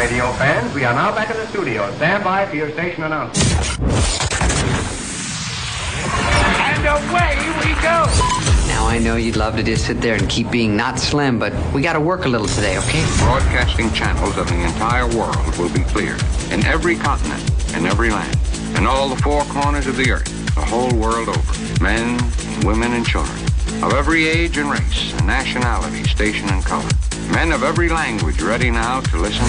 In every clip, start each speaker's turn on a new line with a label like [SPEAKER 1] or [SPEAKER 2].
[SPEAKER 1] radio fans, we are now back in the studio. Stand by for your station announcement. And away we go!
[SPEAKER 2] Now I know you'd love to just sit there and keep being not slim, but we gotta work a little today, okay?
[SPEAKER 3] Broadcasting channels of the entire world will be cleared. In every continent, in every land, in all the four corners of the earth, the whole world over. Men, women, and children. Of every age and race, and nationality, station, and color. Men of every language ready now to listen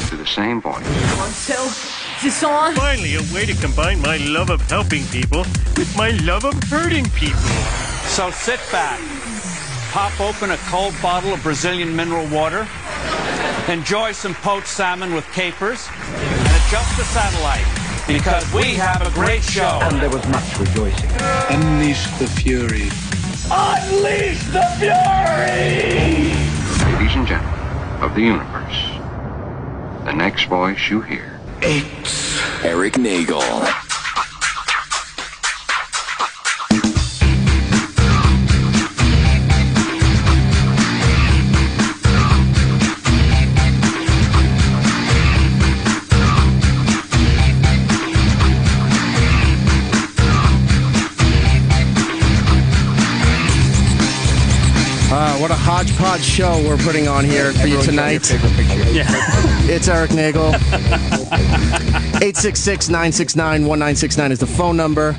[SPEAKER 3] to the same voice.
[SPEAKER 4] So, is this on?
[SPEAKER 5] Finally, a way to combine my love of helping people with my love of hurting people.
[SPEAKER 6] So sit back, pop open a cold bottle of Brazilian mineral water, enjoy some poached salmon with capers, and adjust the satellite, because we have a great show.
[SPEAKER 1] And there was much rejoicing.
[SPEAKER 7] Unleash the fury.
[SPEAKER 4] Unleash the fury!
[SPEAKER 3] Ladies and gentlemen of the universe, the next voice you hear.
[SPEAKER 7] It's Erik Nagel.
[SPEAKER 8] What a hodgepodge show we're putting on here for you tonight.
[SPEAKER 5] Yeah.
[SPEAKER 8] It's Erik Nagel. 866-969-1969 is the phone number.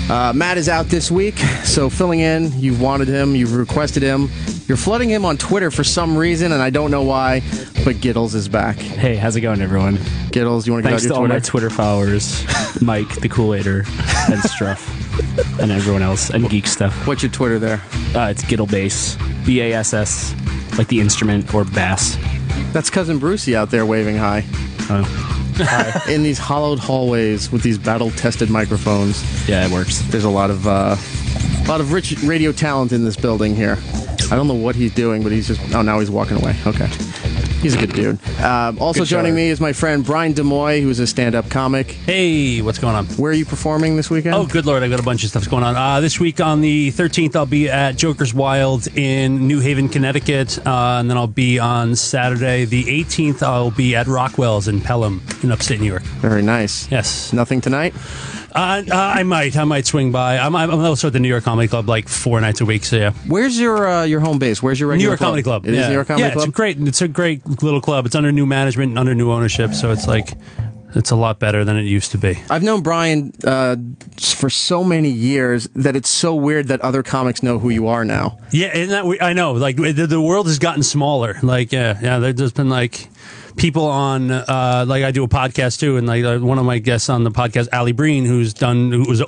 [SPEAKER 8] Matt is out this week, so filling in. You've wanted him. You've requested him. You're flooding him on Twitter for some reason, and I don't know why, but Gittles is back.
[SPEAKER 9] Hey, how's it going, everyone?
[SPEAKER 8] Gittles, you want to get out
[SPEAKER 9] Thanks
[SPEAKER 8] your
[SPEAKER 9] to all
[SPEAKER 8] Twitter?
[SPEAKER 9] my Twitter followers, Mike, the Kool-Aider, and Struff, and everyone else, and Geek Stuff.
[SPEAKER 8] What's your Twitter there?
[SPEAKER 9] It's Gittle Bass, B-A-S-S, like the instrument, or bass.
[SPEAKER 8] That's Cousin Brucey out there waving hi. In these hollowed hallways with these battle-tested microphones.
[SPEAKER 9] Yeah, it works.
[SPEAKER 8] There's a lot of rich radio talent in this building here. I don't know what he's doing, but he's just... Oh, now he's walking away. Okay. He's a good dude. Also joining me is my friend Brian DeMoy, who's a stand-up comic.
[SPEAKER 5] Hey, what's going on?
[SPEAKER 8] Where are you performing this weekend?
[SPEAKER 5] Oh, good Lord, I've got a bunch of stuff going on. This week on the 13th, I'll be at Joker's Wild in New Haven, Connecticut. And then I'll be on Saturday, the 18th, I'll be at Rockwell's in Pelham in upstate New York.
[SPEAKER 8] Very nice.
[SPEAKER 5] Yes.
[SPEAKER 8] Nothing tonight?
[SPEAKER 5] I might swing by. I'm also at the New York Comedy Club like 4 nights a week. So yeah.
[SPEAKER 8] Where's your home base? Where's your regular
[SPEAKER 5] New York
[SPEAKER 8] club?
[SPEAKER 5] Comedy Club?
[SPEAKER 8] It is New York Comedy Club?
[SPEAKER 5] It's a great little club. It's under new management and under new ownership. So it's like, it's a lot better than it used to be.
[SPEAKER 8] I've known Brian for so many years that it's so weird that other comics know who you are now.
[SPEAKER 5] Yeah, isn't that I know. Like the world has gotten smaller. Like yeah. There's been like people on like I do a podcast too, and like one of my guests on the podcast, Allie Breen, who was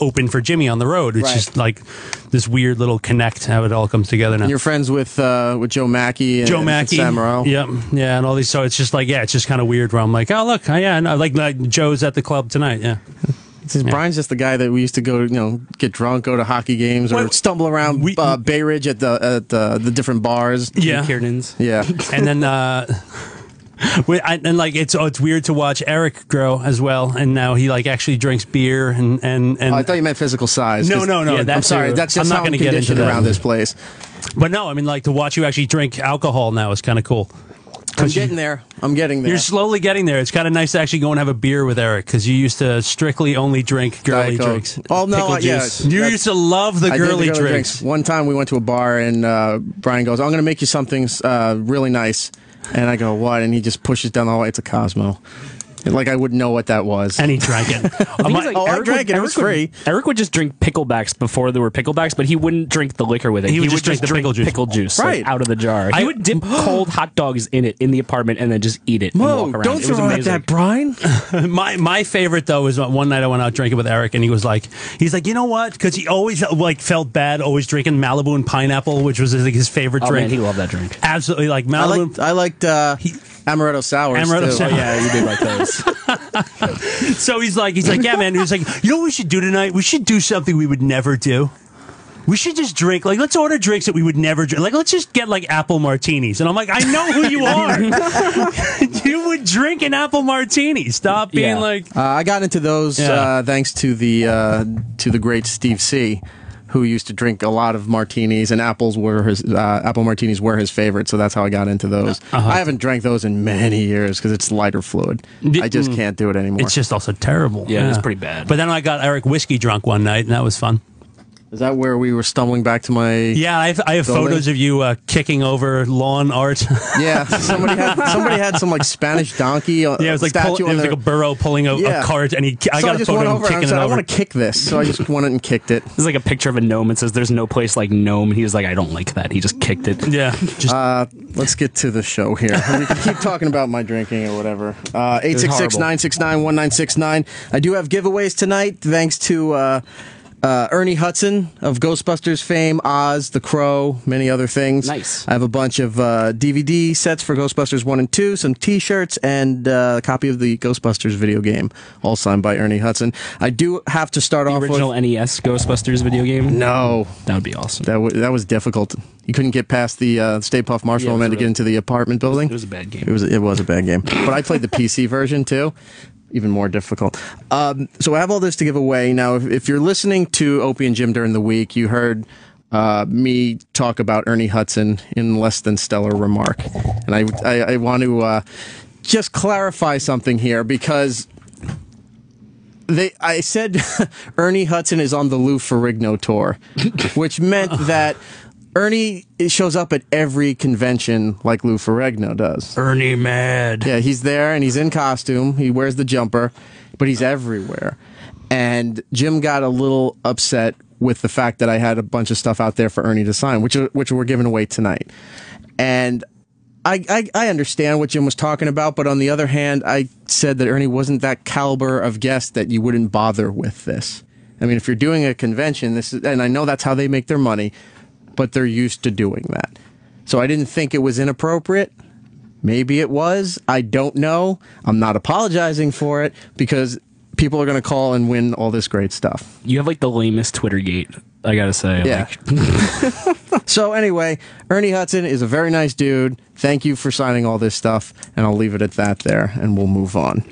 [SPEAKER 5] open for Jimmy on the road. It's just like this weird little connect how it all comes together now.
[SPEAKER 8] And you're friends with Joe Mackey and Sam Morril.
[SPEAKER 5] Yeah, and all these. So it's just like it's just kind of weird where I'm like, oh look, like Joe's at the club tonight. Yeah.
[SPEAKER 8] Brian's just the guy that we used to go, get drunk, go to hockey games, or stumble around Bay Ridge at the different bars.
[SPEAKER 5] Yeah,
[SPEAKER 9] Kiernan's.
[SPEAKER 8] Yeah,
[SPEAKER 5] and then. And like it's weird to watch Erik grow as well, and now he like actually drinks beer and
[SPEAKER 8] Oh, I thought you meant physical size.
[SPEAKER 5] No.
[SPEAKER 9] Yeah,
[SPEAKER 8] I'm sorry. That's just how I'm conditioned around this place.
[SPEAKER 5] But no, I mean like to watch you actually drink alcohol now is kind of cool.
[SPEAKER 8] I'm getting there. You're
[SPEAKER 5] slowly getting there. It's kind of nice to actually go and have a beer with Erik because you used to strictly only drink girly drinks.
[SPEAKER 8] Oh no,
[SPEAKER 5] You used to love the girly drinks.
[SPEAKER 8] One time we went to a bar and Brian goes, "I'm going to make you something really nice." And I go, what? And he just pushes down the hallway. It's a Cosmo. Like I wouldn't know what that was.
[SPEAKER 5] And he drank it.
[SPEAKER 8] I drank it. It was free.
[SPEAKER 9] Erik would just drink picklebacks before there were picklebacks, but he wouldn't drink the liquor with it.
[SPEAKER 5] He would just drink the pickle juice.
[SPEAKER 9] Like, out of the jar. He would dip cold hot dogs in it in the apartment and then just eat it and walk around.
[SPEAKER 8] Don't throw out that, Brian.
[SPEAKER 5] My favorite though was one night I went out drinking with Erik, and he's like, you know what? Because he always like felt bad always drinking Malibu and pineapple, which was like his favorite drink.
[SPEAKER 9] Man, he loved that drink.
[SPEAKER 5] Absolutely, like Malibu.
[SPEAKER 8] I liked Amaretto Sours.
[SPEAKER 5] Amaretto
[SPEAKER 8] too.
[SPEAKER 5] Sours.
[SPEAKER 9] Oh, yeah, you did like those.
[SPEAKER 5] So he's like, yeah, man. He's like, you know what we should do tonight? We should do something we would never do. We should just drink. Like, let's order drinks that we would never drink. Like, let's just get like apple martinis. And I'm like, I know who you are. You would drink an apple martini. Stop being like.
[SPEAKER 8] I got into those thanks to the great Steve C, who used to drink a lot of martinis, and apple martinis were his favorite, so that's how I got into those. I haven't drank those in many years because it's lighter fluid. I just can't do it anymore.
[SPEAKER 5] It's just also terrible.
[SPEAKER 9] Yeah, it's pretty bad.
[SPEAKER 5] But then I got Erik whiskey drunk one night, and that was fun.
[SPEAKER 8] Is that where we were stumbling back to my?
[SPEAKER 5] Yeah, I have photos of you kicking over lawn art.
[SPEAKER 8] Yeah, somebody had some like Spanish donkey.
[SPEAKER 5] Yeah, it was like
[SPEAKER 8] statue.
[SPEAKER 5] It was like a burro pulling a cart, and I got a photo of him kicking it over.
[SPEAKER 8] I want to kick this, so I just went and kicked it.
[SPEAKER 9] There's like a picture of a gnome. It says, "There's no place like gnome." And he was like, "I don't like that." He just kicked it.
[SPEAKER 5] Yeah.
[SPEAKER 8] Let's get to the show here. We can keep talking about my drinking or whatever. 866-969-1969. I do have giveaways tonight, thanks to. Ernie Hudson of Ghostbusters fame, Oz, The Crow, many other things.
[SPEAKER 9] Nice.
[SPEAKER 8] I have a bunch of DVD sets for Ghostbusters 1 and 2, some T-shirts, and a copy of the Ghostbusters video game, all signed by Ernie Hudson. I do have to start off with...
[SPEAKER 9] The original NES Ghostbusters video game?
[SPEAKER 8] No.
[SPEAKER 9] That would be awesome.
[SPEAKER 8] That was difficult. You couldn't get past the Stay Puft Marshmallow Man to get into the apartment building.
[SPEAKER 9] It was a bad game.
[SPEAKER 8] It was a bad game. But I played the PC version, too. Even more difficult. So I have all this to give away. Now, if you're listening to Opie and Jim during the week, you heard me talk about Ernie Hudson in less than stellar remark. And I want to just clarify something here, because I said Ernie Hudson is on the Lou Ferrigno tour, which meant that Ernie shows up at every convention like Lou Ferrigno does.
[SPEAKER 5] Ernie mad.
[SPEAKER 8] Yeah, he's there and he's in costume. He wears the jumper, but he's everywhere. And Jim got a little upset with the fact that I had a bunch of stuff out there for Ernie to sign, which we're giving away tonight. And I understand what Jim was talking about, but on the other hand, I said that Ernie wasn't that caliber of guest that you wouldn't bother with this. I mean, if you're doing a convention, and I know that's how they make their money, but they're used to doing that. So I didn't think it was inappropriate. Maybe it was. I don't know. I'm not apologizing for it, because people are going to call and win all this great stuff.
[SPEAKER 9] You have like the lamest Twitter gate, I gotta say.
[SPEAKER 8] Yeah. So anyway, Ernie Hudson is a very nice dude. Thank you for signing all this stuff, and I'll leave it at that there, and we'll move on.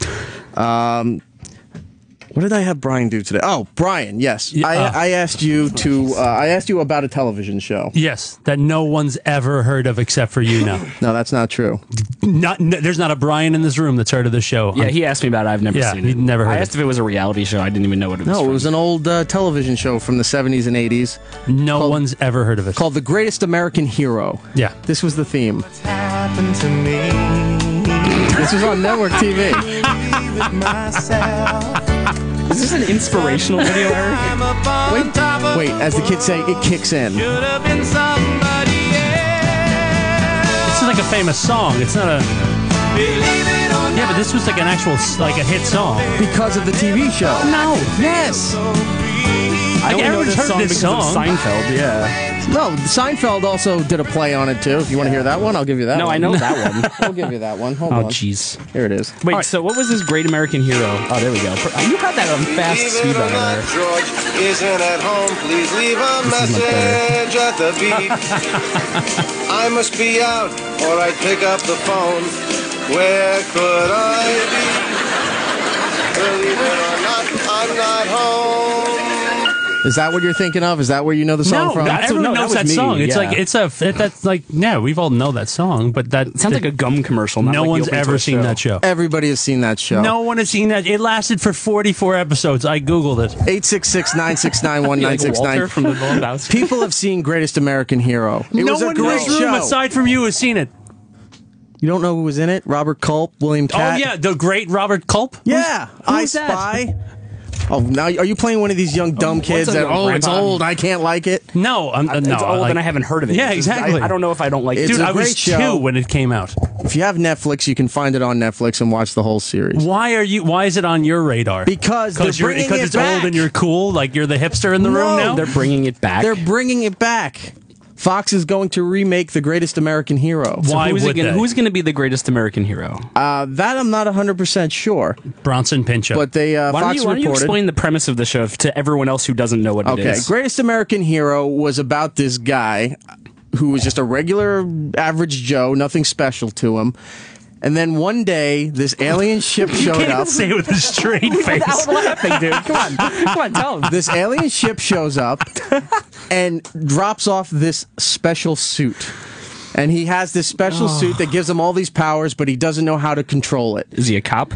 [SPEAKER 8] What did I have Brian do today? Oh, Brian, yes. I asked you to. I asked you about a television show.
[SPEAKER 5] Yes, that no one's ever heard of except for you now.
[SPEAKER 8] No, that's not true.
[SPEAKER 5] There's not a Brian in this room that's heard of the show.
[SPEAKER 9] Yeah, he asked me about it. I've never seen it.
[SPEAKER 5] Never heard
[SPEAKER 9] I asked if it was a reality show. I didn't even know what it was.
[SPEAKER 8] No, it was an old television show from the 70s and 80s.
[SPEAKER 5] No one's ever heard of it.
[SPEAKER 8] Called The Greatest American Hero.
[SPEAKER 5] Yeah.
[SPEAKER 8] This was the theme.
[SPEAKER 4] What's happened to me?
[SPEAKER 8] This was on network TV.
[SPEAKER 9] Is this an inspirational video, Eric?
[SPEAKER 8] Wait, as the kids say, it kicks in.
[SPEAKER 5] This is like a famous song. It's not a... Yeah, but this was like an actual, like a hit song.
[SPEAKER 8] Because of the TV show.
[SPEAKER 5] No.
[SPEAKER 8] Yes.
[SPEAKER 9] I only know
[SPEAKER 5] everyone's
[SPEAKER 9] this
[SPEAKER 5] heard
[SPEAKER 9] song
[SPEAKER 5] this
[SPEAKER 9] because of
[SPEAKER 5] song.
[SPEAKER 9] Seinfeld, yeah.
[SPEAKER 8] No, Seinfeld also did a play on it, too. If you want to hear that one, I'll give you that one.
[SPEAKER 9] No, I know that one.
[SPEAKER 8] I'll give you that one. Hold on.
[SPEAKER 9] Oh, jeez.
[SPEAKER 8] Here it is.
[SPEAKER 9] Wait, so what was this Great American Hero? Oh, there we go. You had that on fast speed on there.
[SPEAKER 10] George isn't at home. Please leave a message at the beat. I must be out, or I'd pick up the phone. Where could I be? Believe it or not, I'm not home.
[SPEAKER 8] Is that what you're thinking of? Is that where you know the song from?
[SPEAKER 5] Everyone knows that song. It's like that's like we all know that song, but that
[SPEAKER 9] sounds like a gum commercial. Not
[SPEAKER 5] no
[SPEAKER 9] like
[SPEAKER 5] one's ever seen that show.
[SPEAKER 8] Everybody has seen that show.
[SPEAKER 5] No one has seen that. It lasted for 44 episodes. I googled it.
[SPEAKER 8] 866-969-1969. People have seen Greatest American Hero. It
[SPEAKER 5] no
[SPEAKER 8] was a
[SPEAKER 5] one in
[SPEAKER 8] great
[SPEAKER 5] this room
[SPEAKER 8] show.
[SPEAKER 5] aside from you has seen it.
[SPEAKER 8] You don't know who was in it? Robert Culp, William Catt.
[SPEAKER 5] Oh yeah, the great Robert Culp.
[SPEAKER 8] Yeah, I
[SPEAKER 5] Who's that?
[SPEAKER 8] Spy. Oh, now are you playing one of these young dumb kids that it's old, I can't like it?
[SPEAKER 5] No,
[SPEAKER 9] it's old and I haven't heard of it.
[SPEAKER 5] Yeah, exactly.
[SPEAKER 9] I don't know if I don't like it.
[SPEAKER 8] It's
[SPEAKER 5] Dude,
[SPEAKER 8] a
[SPEAKER 5] I was
[SPEAKER 8] great show.
[SPEAKER 5] 2 when it came out.
[SPEAKER 8] If you have Netflix, you can find it on Netflix and watch the whole series.
[SPEAKER 5] Why is it on your radar?
[SPEAKER 8] Because
[SPEAKER 5] it's
[SPEAKER 8] back.
[SPEAKER 5] old and you're cool, like you're the hipster in the room now?
[SPEAKER 9] They're bringing it back.
[SPEAKER 8] They're bringing it back. Fox is going to remake The Greatest American Hero.
[SPEAKER 5] Why
[SPEAKER 9] who's
[SPEAKER 5] would they?
[SPEAKER 9] Who's going to be the greatest American hero?
[SPEAKER 8] That I'm not 100% sure.
[SPEAKER 5] Bronson Pinchot.
[SPEAKER 8] But they
[SPEAKER 9] Why
[SPEAKER 8] Fox
[SPEAKER 9] don't you
[SPEAKER 8] reported.
[SPEAKER 9] explain the premise of the show to everyone else who doesn't know what it is?
[SPEAKER 8] Okay, Greatest American Hero was about this guy who was just a regular average Joe, nothing special to him. And then one day, this alien ship showed
[SPEAKER 5] Can't even
[SPEAKER 8] up.
[SPEAKER 5] say it with a straight face.
[SPEAKER 9] Without laughing, dude. Come on, tell him.
[SPEAKER 8] This alien ship shows up and drops off this special suit. And he has this special suit that gives him all these powers, but he doesn't know how to control it.
[SPEAKER 9] Is he a cop?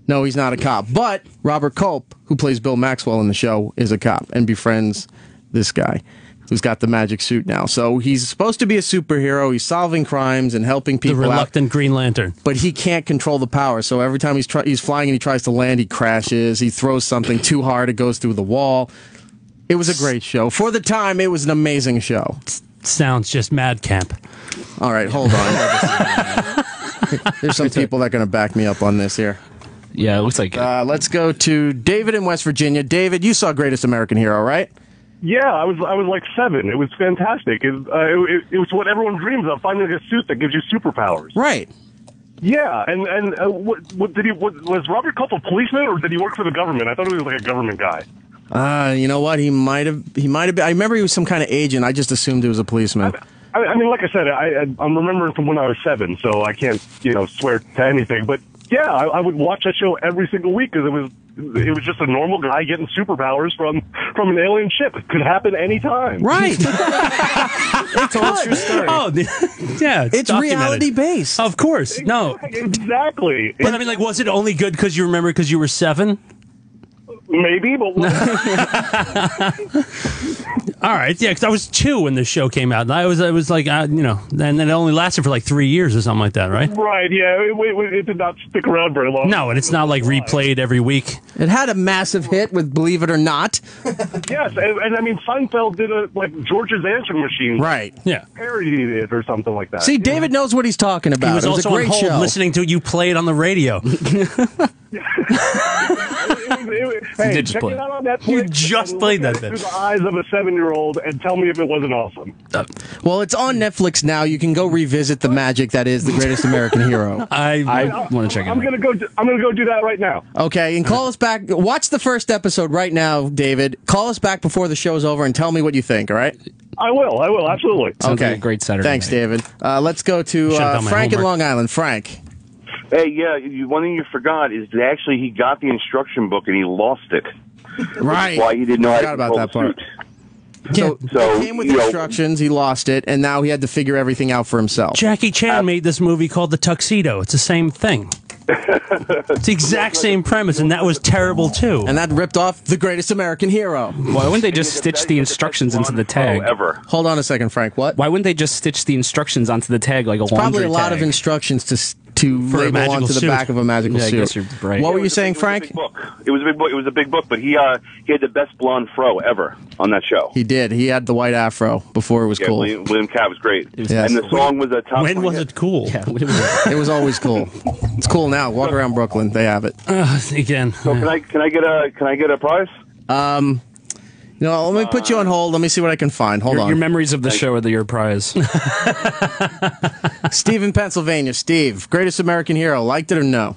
[SPEAKER 8] No, he's not a cop. But Robert Culp, who plays Bill Maxwell in the show, is a cop and befriends this guy who's got the magic suit now. So he's supposed to be a superhero. He's solving crimes and helping people
[SPEAKER 5] The reluctant Green Lantern.
[SPEAKER 8] But he can't control the power. So every time he's flying and he tries to land, he crashes. He throws something too hard, it goes through the wall. It was a great show. For the time, it was an amazing show.
[SPEAKER 5] Sounds just mad camp.
[SPEAKER 8] All right, hold on. There's some people that are going to back me up on this here.
[SPEAKER 9] Yeah, it looks like it.
[SPEAKER 8] Let's go to David in West Virginia. David, you saw Greatest American Hero, right?
[SPEAKER 11] Yeah, I was like 7. It was fantastic. It was what everyone dreams of, finding a suit that gives you superpowers.
[SPEAKER 8] Right.
[SPEAKER 11] Yeah, and was Robert Culp a policeman or did he work for the government? I thought he was like a government guy.
[SPEAKER 8] You know what? He might have been. I remember he was some kind of agent. I just assumed he was a policeman.
[SPEAKER 11] I mean, like I said, I'm remembering from when I was 7, so I can't, swear to anything. But yeah, I would watch that show every single week because it was just a normal guy getting superpowers from an alien ship. It could happen anytime.
[SPEAKER 8] Right.
[SPEAKER 9] It's a true story.
[SPEAKER 5] Oh, yeah.
[SPEAKER 8] It's reality based.
[SPEAKER 5] Of course. No.
[SPEAKER 11] Exactly.
[SPEAKER 5] But I mean, like, was it only good because you remember because you were 7?
[SPEAKER 11] Maybe, but
[SPEAKER 5] all right, yeah, because I was 2 when this show came out, and I was like, and then it only lasted for like 3 years or something like that, right?
[SPEAKER 11] Right, yeah, it did not stick around very long.
[SPEAKER 5] No, and it's not like replayed every week.
[SPEAKER 8] It had a massive hit with Believe It or Not.
[SPEAKER 11] Yes, and I mean, Seinfeld did George's Answering Machine.
[SPEAKER 8] Right.
[SPEAKER 5] Yeah.
[SPEAKER 11] Parodied it or something like that.
[SPEAKER 8] See, David knows what he's talking about.
[SPEAKER 5] He was
[SPEAKER 8] It
[SPEAKER 5] also
[SPEAKER 8] a great
[SPEAKER 5] on hold
[SPEAKER 8] show.
[SPEAKER 5] listening to you play it on the radio.
[SPEAKER 11] Hey,
[SPEAKER 9] did just
[SPEAKER 11] check
[SPEAKER 9] play.
[SPEAKER 11] it out on Netflix.
[SPEAKER 5] You just played that
[SPEAKER 11] through
[SPEAKER 5] bit.
[SPEAKER 11] the eyes of a 7-year-old and tell me if it wasn't awesome.
[SPEAKER 8] Well, it's on Netflix now. You can go revisit the magic that is The Greatest American Hero.
[SPEAKER 9] I want to check it out.
[SPEAKER 11] I'm gonna go do that right now.
[SPEAKER 8] Okay, and call us back. Watch the first episode right now, David. Call us back before the show's over and tell me what you think, all right?
[SPEAKER 11] I will, absolutely.
[SPEAKER 9] Sounds
[SPEAKER 8] Okay.
[SPEAKER 9] like a great Saturday
[SPEAKER 8] Thanks,
[SPEAKER 9] night.
[SPEAKER 8] David. Let's go to
[SPEAKER 5] Should've done my
[SPEAKER 8] Frank in
[SPEAKER 5] homework.
[SPEAKER 8] Long Island. Frank.
[SPEAKER 12] Hey, yeah, one thing you forgot is that actually he got the instruction book and he lost it.
[SPEAKER 8] Right.
[SPEAKER 12] Why he didn't know how to
[SPEAKER 8] Forgot about
[SPEAKER 12] control
[SPEAKER 8] that
[SPEAKER 12] the
[SPEAKER 8] part.
[SPEAKER 12] suit.
[SPEAKER 8] So it came with instructions. He lost it, and now he had to figure everything out for himself.
[SPEAKER 5] Jackie Chan made this movie called The Tuxedo. It's the same thing. It's the exact same premise, and that was terrible too.
[SPEAKER 8] And that ripped off The Greatest American Hero.
[SPEAKER 9] Why wouldn't they just stitch the instructions into the tag?
[SPEAKER 12] Ever.
[SPEAKER 8] Hold on a second, Frank. What?
[SPEAKER 9] Why wouldn't they just stitch the instructions onto the tag like a laundry
[SPEAKER 8] Probably a lot
[SPEAKER 9] tag?
[SPEAKER 8] of instructions to
[SPEAKER 5] For a
[SPEAKER 8] label
[SPEAKER 5] magical
[SPEAKER 8] onto the
[SPEAKER 5] suit.
[SPEAKER 8] back of a magical
[SPEAKER 9] Yeah, I
[SPEAKER 8] suit.
[SPEAKER 9] guess you're right.
[SPEAKER 8] What were you saying, Frank?
[SPEAKER 12] It was a big book. It was a big book, but he had the best blonde fro ever on that show.
[SPEAKER 8] He did. He had the white afro before it was
[SPEAKER 12] Yeah,
[SPEAKER 8] cool.
[SPEAKER 12] William Cat was great.
[SPEAKER 8] Yes.
[SPEAKER 12] And the song was a top.
[SPEAKER 5] When was it cool?
[SPEAKER 9] Yeah,
[SPEAKER 8] It was always cool. It's cool now. Walk around Brooklyn. They have it.
[SPEAKER 5] Again.
[SPEAKER 12] So can I get a prize?
[SPEAKER 8] Let me put you on hold. Let me see what I can find. Hold on.
[SPEAKER 9] Your memories of the show are your prize.
[SPEAKER 8] Steve in Pennsylvania. Steve, Greatest American Hero. Liked it or no?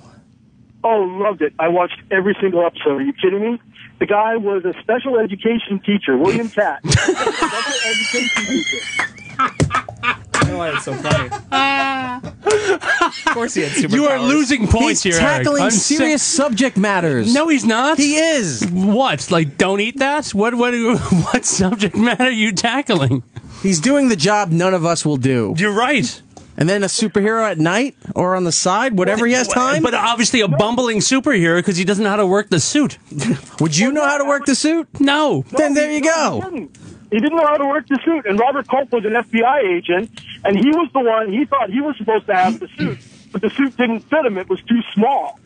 [SPEAKER 11] Oh, loved it. I watched every single episode. Are you kidding me? The guy was a special education teacher, William Cat. Special education teacher.
[SPEAKER 9] I don't know why it's so funny. Of course he had superpowers.
[SPEAKER 5] You are losing points
[SPEAKER 8] He's
[SPEAKER 5] here, Eric.
[SPEAKER 8] tackling
[SPEAKER 5] I'm
[SPEAKER 8] serious subject matters.
[SPEAKER 5] No, he's not.
[SPEAKER 8] He is.
[SPEAKER 5] What? Like, don't eat that? What subject matter are you tackling?
[SPEAKER 8] He's doing the job none of us will do.
[SPEAKER 5] You're right.
[SPEAKER 8] And then a superhero at night or on the side, whatever he has time.
[SPEAKER 5] But obviously a bumbling superhero because he doesn't know how to work the suit.
[SPEAKER 8] Would you know how to work the suit?
[SPEAKER 5] No.
[SPEAKER 8] Then there you go.
[SPEAKER 11] He didn't know how to work the suit, and Robert Culp was an FBI agent, and he was the one, he thought he was supposed to have the suit, but the suit didn't fit him, it was too small.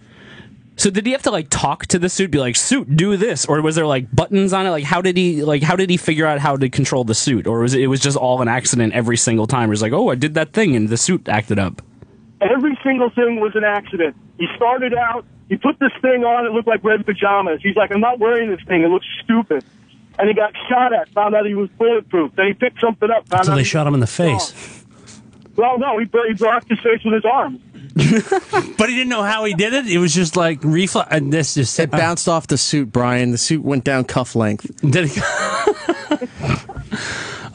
[SPEAKER 9] So did he have to talk to the suit, be like, suit, do this, or was there buttons on it? How did he figure out how to control the suit, or was it was just all an accident every single time? It was like, oh, I did that thing, and the suit acted up.
[SPEAKER 11] Every single thing was an accident. He started out, he put this thing on, it looked like red pajamas. He's like, I'm not wearing this thing, it looks stupid. And he got shot at, found out he was bulletproof. Then he picked something up, found
[SPEAKER 5] So
[SPEAKER 11] out
[SPEAKER 5] they
[SPEAKER 11] he
[SPEAKER 5] shot him in the face.
[SPEAKER 11] Well, no, he blocked his face with his arms.
[SPEAKER 5] But he didn't know how he did it. It was just like reflex. And this just
[SPEAKER 8] It bounced off the suit, Brian. The suit went down cuff length.
[SPEAKER 5] Did he?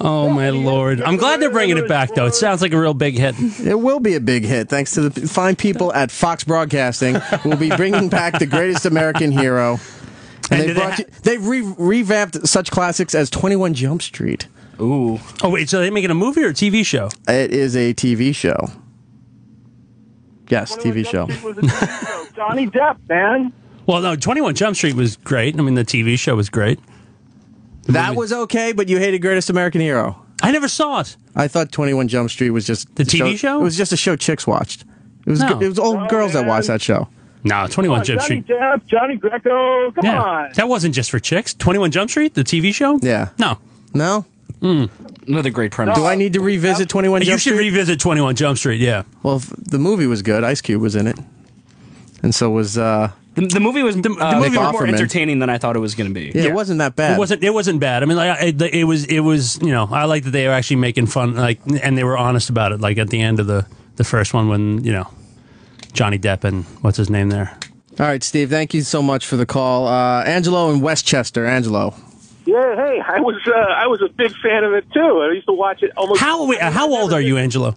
[SPEAKER 5] Oh, my Lord. I'm glad they're bringing it back, though. It sounds like a real big hit.
[SPEAKER 8] It will be a big hit, thanks to the fine people at Fox Broadcasting who will be bringing back The Greatest American Hero. And they've revamped such classics as 21 Jump Street.
[SPEAKER 9] Ooh.
[SPEAKER 5] Oh, wait, so are they making a movie or a TV show?
[SPEAKER 8] It is a TV show. Yes, TV show.
[SPEAKER 13] Johnny Depp, man.
[SPEAKER 5] Well, no, 21 Jump Street was great. I mean, the TV show was great.
[SPEAKER 8] That was okay, but you hated Greatest American Hero.
[SPEAKER 5] I never saw it.
[SPEAKER 8] I thought 21 Jump Street was just
[SPEAKER 5] the TV show.
[SPEAKER 8] It was just a show chicks watched. It was old girls that watched that show.
[SPEAKER 5] No, 21 Jump Street.
[SPEAKER 13] Johnny Depp, Johnny Greco, come on.
[SPEAKER 5] That wasn't just for chicks. 21 Jump Street, the TV show?
[SPEAKER 8] Yeah.
[SPEAKER 5] No.
[SPEAKER 8] No?
[SPEAKER 9] Another great premise.
[SPEAKER 8] Do I need to revisit 21 Jump Street?
[SPEAKER 5] You should revisit 21 Jump Street, yeah.
[SPEAKER 8] Well, the movie was good. Ice Cube was in it. And so was...
[SPEAKER 9] The movie was
[SPEAKER 8] Nick
[SPEAKER 9] more entertaining than I thought it was going to be.
[SPEAKER 8] Yeah, it wasn't that bad.
[SPEAKER 5] It wasn't bad. I mean, like it was. You know, I like that they were actually making fun, like, and they were honest about it. Like at the end of the first one, when Johnny Depp and what's his name there.
[SPEAKER 8] All right, Steve. Thank you so much for the call, Angelo in Westchester. Angelo.
[SPEAKER 14] Yeah, hey, I was a big fan of it too. I used to watch it almost.
[SPEAKER 5] How old are you, Angelo?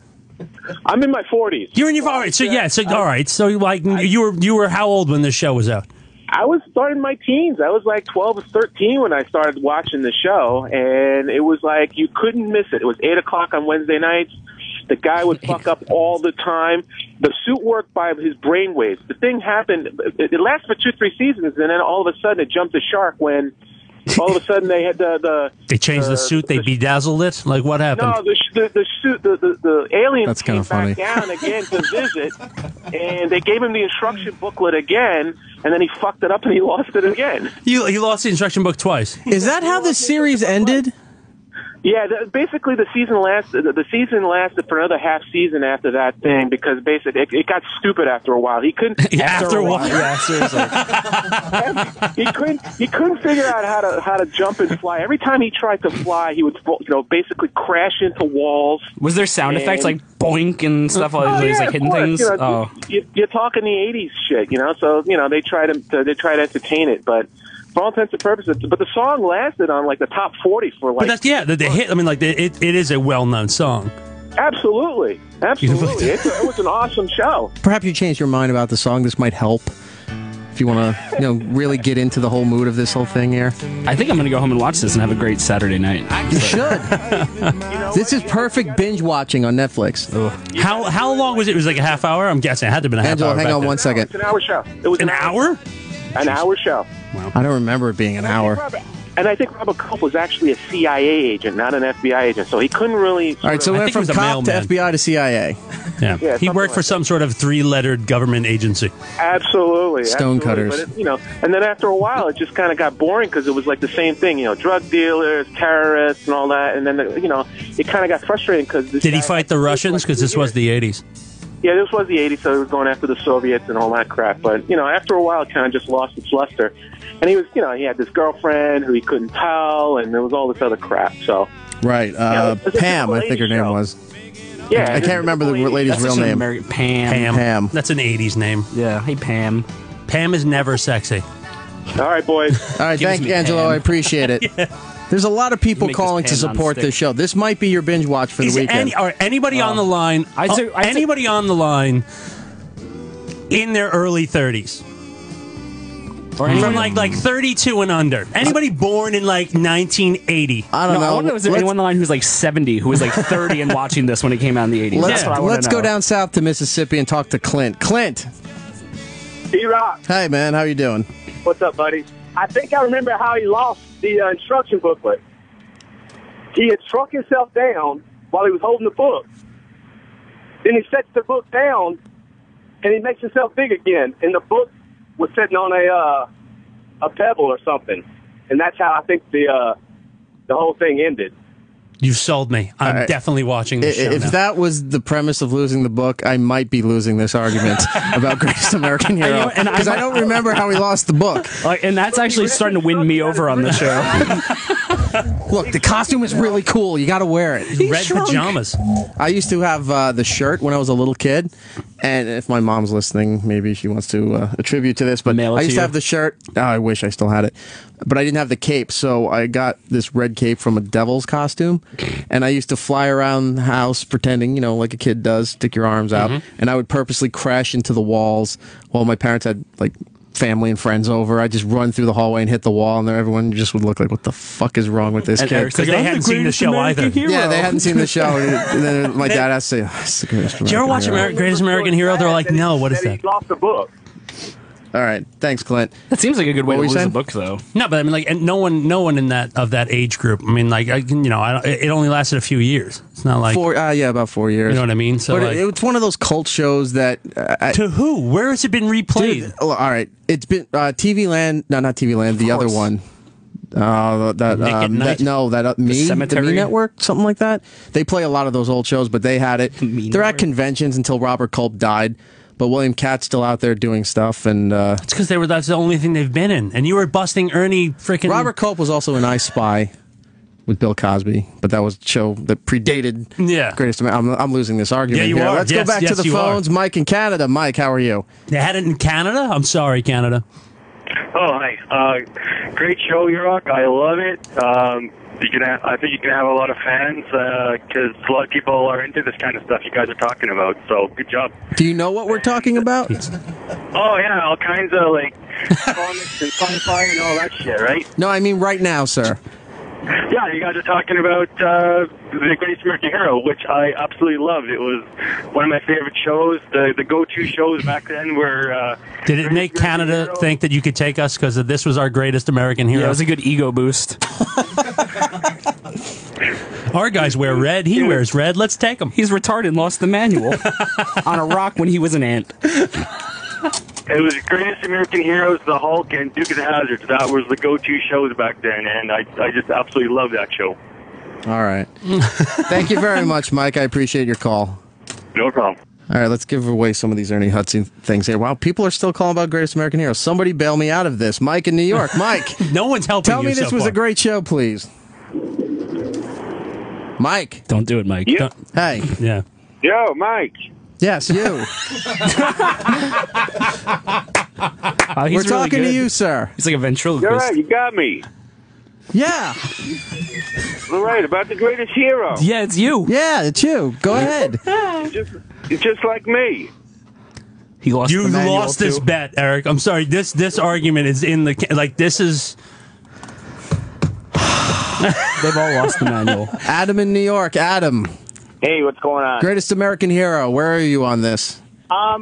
[SPEAKER 14] I'm in my 40s.
[SPEAKER 5] You're in your 40s. So yeah. So all right. So like you were how old when this show was out?
[SPEAKER 14] I was starting my teens. I was like 12 or 13 when I started watching the show, and it was like you couldn't miss it. It was 8 o'clock on Wednesday nights. The guy would fuck up all the time. The suit worked by his brainwaves. The thing happened. It lasted for 2-3 seasons, and then all of a sudden it jumped the shark when. All of a sudden, they had
[SPEAKER 5] They changed the suit. They bedazzled it. Like what happened?
[SPEAKER 14] No, the suit. The aliens
[SPEAKER 8] That's
[SPEAKER 14] came
[SPEAKER 8] funny.
[SPEAKER 14] back down again to visit, and they gave him the instruction booklet again, and then he fucked it up and he lost it again.
[SPEAKER 5] You lost the instruction book twice.
[SPEAKER 8] Is that how the series ended?
[SPEAKER 14] Yeah, basically the season lasted. The season lasted for another half season after that thing because basically it got stupid after a while. He couldn't
[SPEAKER 5] after a while.
[SPEAKER 9] Yeah, seriously.
[SPEAKER 14] he couldn't figure out how to jump and fly. Every time he tried to fly, he would basically crash into walls.
[SPEAKER 9] Was there sound effects like boink and stuff like these like hidden things?
[SPEAKER 14] You're talking the '80s shit, So they try to entertain it, but. For all intents and purposes, but the song lasted on like the top 40 for like.
[SPEAKER 5] But that's the hit. I mean, like it is a well-known song.
[SPEAKER 14] Absolutely. It was an awesome show.
[SPEAKER 8] Perhaps you changed your mind about the song. This might help if you want to, really get into the whole mood of this whole thing here.
[SPEAKER 9] I think I'm going to go home and watch this and have a great Saturday night.
[SPEAKER 8] You should. This is perfect binge watching on Netflix.
[SPEAKER 5] How long was it? It was like a half hour. I'm guessing it had to have been a half
[SPEAKER 8] Angelo,
[SPEAKER 5] hour.
[SPEAKER 8] hang on 1 second.
[SPEAKER 14] It's an hour show. It was
[SPEAKER 5] an hour.
[SPEAKER 14] An hour show.
[SPEAKER 5] Wow.
[SPEAKER 8] I don't remember it being an hour.
[SPEAKER 14] And I think Robert Culp was actually a CIA agent, not an FBI agent, so he couldn't really.
[SPEAKER 8] All right, so we went from cop to FBI to CIA.
[SPEAKER 5] Yeah, he worked for some sort of 3-lettered government agency.
[SPEAKER 14] Absolutely,
[SPEAKER 8] Stonecutters.
[SPEAKER 14] But and then after a while, it just kind of got boring because it was like the same thing, drug dealers, terrorists, and all that. And then it kind of got frustrating because.
[SPEAKER 5] Did he fight the Russians? Because this was the 80s.
[SPEAKER 14] Yeah, this was the 80s, so he was going after the Soviets and all that crap. But, after a while, it kind of just lost its luster. And he was, he had this girlfriend who he couldn't tell, and there was all this other crap, so.
[SPEAKER 8] Right. Pam, I think her name was.
[SPEAKER 14] Yeah.
[SPEAKER 8] I can't remember the lady's real name.
[SPEAKER 9] Pam.
[SPEAKER 5] That's an 80s name.
[SPEAKER 9] Yeah. Hey, Pam.
[SPEAKER 5] Pam is never sexy.
[SPEAKER 14] All right, boys.
[SPEAKER 8] All right, thank you, Angelo.
[SPEAKER 9] Pam.
[SPEAKER 8] I appreciate it. Yeah. There's a lot of people calling to support this show. This might be your binge watch for the weekend.
[SPEAKER 5] Anybody on the line? Anybody on the line in their early 30s? Or from like 32 and under. Anybody born in like 1980?
[SPEAKER 8] I don't know.
[SPEAKER 9] I wonder if there's anyone on the line who's like 70 who was like 30 and watching this when it came out in the 80s. That's what I want to know.
[SPEAKER 8] Let's go down south to Mississippi and talk to Clint. Clint.
[SPEAKER 13] Erock.
[SPEAKER 8] Hey, man. How you doing?
[SPEAKER 13] What's up, buddy? I think I remember how he lost the instruction booklet. He had shrunk himself down while he was holding the book. Then he sets the book down, and he makes himself big again. And the book was sitting on a pebble or something. And that's how I think the whole thing ended.
[SPEAKER 5] You've sold me. I'm definitely watching this show
[SPEAKER 8] If
[SPEAKER 5] now.
[SPEAKER 8] that was the premise of losing the book, I might be losing this argument about Greatest American Hero. Because I don't remember how he lost the book.
[SPEAKER 9] And that's actually starting to win me over on the show.
[SPEAKER 8] Look, the costume is really cool. You got to wear it.
[SPEAKER 5] Red pajamas.
[SPEAKER 8] I used to have the shirt when I was a little kid, and if my mom's listening, maybe she wants to attribute to this, but I used to have the shirt. Oh, I wish I still had it. But I didn't have the cape, so I got this red cape from a devil's costume, and I used to fly around the house pretending, you know, like a kid does, stick your arms out, and I would purposely crash into the walls while my parents had, like, family and friends over. I just run through the hallway and hit the wall, and everyone just would look like, what the fuck is wrong with this kid?
[SPEAKER 5] Because they hadn't seen the show either.
[SPEAKER 8] Yeah, they hadn't seen the show. And then my dad has to say, oh, it's the greatest
[SPEAKER 5] Did you ever watch Greatest American Hero? They're like, no, what is that?
[SPEAKER 13] He lost the book.
[SPEAKER 8] All right, thanks, Clint.
[SPEAKER 9] That seems like a good way to lose a book, though.
[SPEAKER 5] No, but I mean, like, and no one in that age group. I mean, like, it only lasted a few years. It's not like
[SPEAKER 8] about 4 years.
[SPEAKER 5] You know what I mean? So,
[SPEAKER 8] but
[SPEAKER 5] like,
[SPEAKER 8] it's one of those cult shows that
[SPEAKER 5] to who? Where has it been replayed?
[SPEAKER 8] Dude, all right, it's been TV Land. No, not TV Land. The other one. Me
[SPEAKER 9] Cemetery
[SPEAKER 8] Network, something like that. They play a lot of those old shows, but they had it. They're at conventions until Robert Culp died. But William Katt's still out there doing stuff, and
[SPEAKER 5] it's because that's the only thing they've been in. And you were busting Ernie freaking.
[SPEAKER 8] Robert Culp was also in I Spy with Bill Cosby, but that was a show that predated. Greatest American. I'm losing this argument.
[SPEAKER 5] Yeah, you
[SPEAKER 8] here.
[SPEAKER 5] are.
[SPEAKER 8] Let's go back to the phones. Mike in Canada. Mike, how are you?
[SPEAKER 5] They had it in Canada. I'm sorry, Canada.
[SPEAKER 15] Oh, hi. Great show, Erock. I love it. I think you can have a lot of fans because a lot of people are into this kind of stuff you guys are talking about. So good job.
[SPEAKER 8] Do you know what we're talking about?
[SPEAKER 15] Oh yeah, all kinds of like comics and sci-fi and all that shit, right?
[SPEAKER 8] No, I mean right now, sir.
[SPEAKER 15] Yeah, you guys are talking about The Greatest American Hero, which I absolutely loved. It was one of my favorite shows. The go-to shows back then were...
[SPEAKER 5] Did it make Canada think that you could take us because this was our Greatest American Hero?
[SPEAKER 9] Yeah, it was a good ego boost.
[SPEAKER 5] Our guys wear red. He wears red. Let's take him.
[SPEAKER 9] He's retarded and lost the manual on a rock when he was an ant.
[SPEAKER 15] It was Greatest American Heroes, The Hulk, and Duke of the Hazzards. That was the go-to shows back then, and I just absolutely love that show.
[SPEAKER 8] All right. Thank you very much, Mike. I appreciate your call.
[SPEAKER 15] No problem.
[SPEAKER 8] All right, let's give away some of these Ernie Hudson things here. Wow, people are still calling about Greatest American Hero. Somebody bail me out of this. Mike in New York. Mike.
[SPEAKER 5] No one's helping
[SPEAKER 8] Tell me this was a great show, please. Mike.
[SPEAKER 5] Don't do it, Mike.
[SPEAKER 8] Yeah. Hey.
[SPEAKER 5] Yeah.
[SPEAKER 14] Yo, Mike.
[SPEAKER 8] Yes, you. We're talking to you, sir.
[SPEAKER 9] He's like a ventriloquist.
[SPEAKER 14] You're right, you got me.
[SPEAKER 8] Yeah.
[SPEAKER 14] All right, about the greatest hero.
[SPEAKER 9] Yeah, it's you.
[SPEAKER 8] Yeah, it's you. Go ahead.
[SPEAKER 14] It's just like me.
[SPEAKER 9] He lost.
[SPEAKER 5] You
[SPEAKER 9] the manual
[SPEAKER 5] lost this
[SPEAKER 9] too.
[SPEAKER 5] bet, Eric. I'm sorry. This argument is in the this is.
[SPEAKER 9] They've all lost the manual.
[SPEAKER 8] Adam in New York. Adam.
[SPEAKER 16] Hey, what's going on?
[SPEAKER 8] Greatest American Hero. Where are you on this?
[SPEAKER 16] I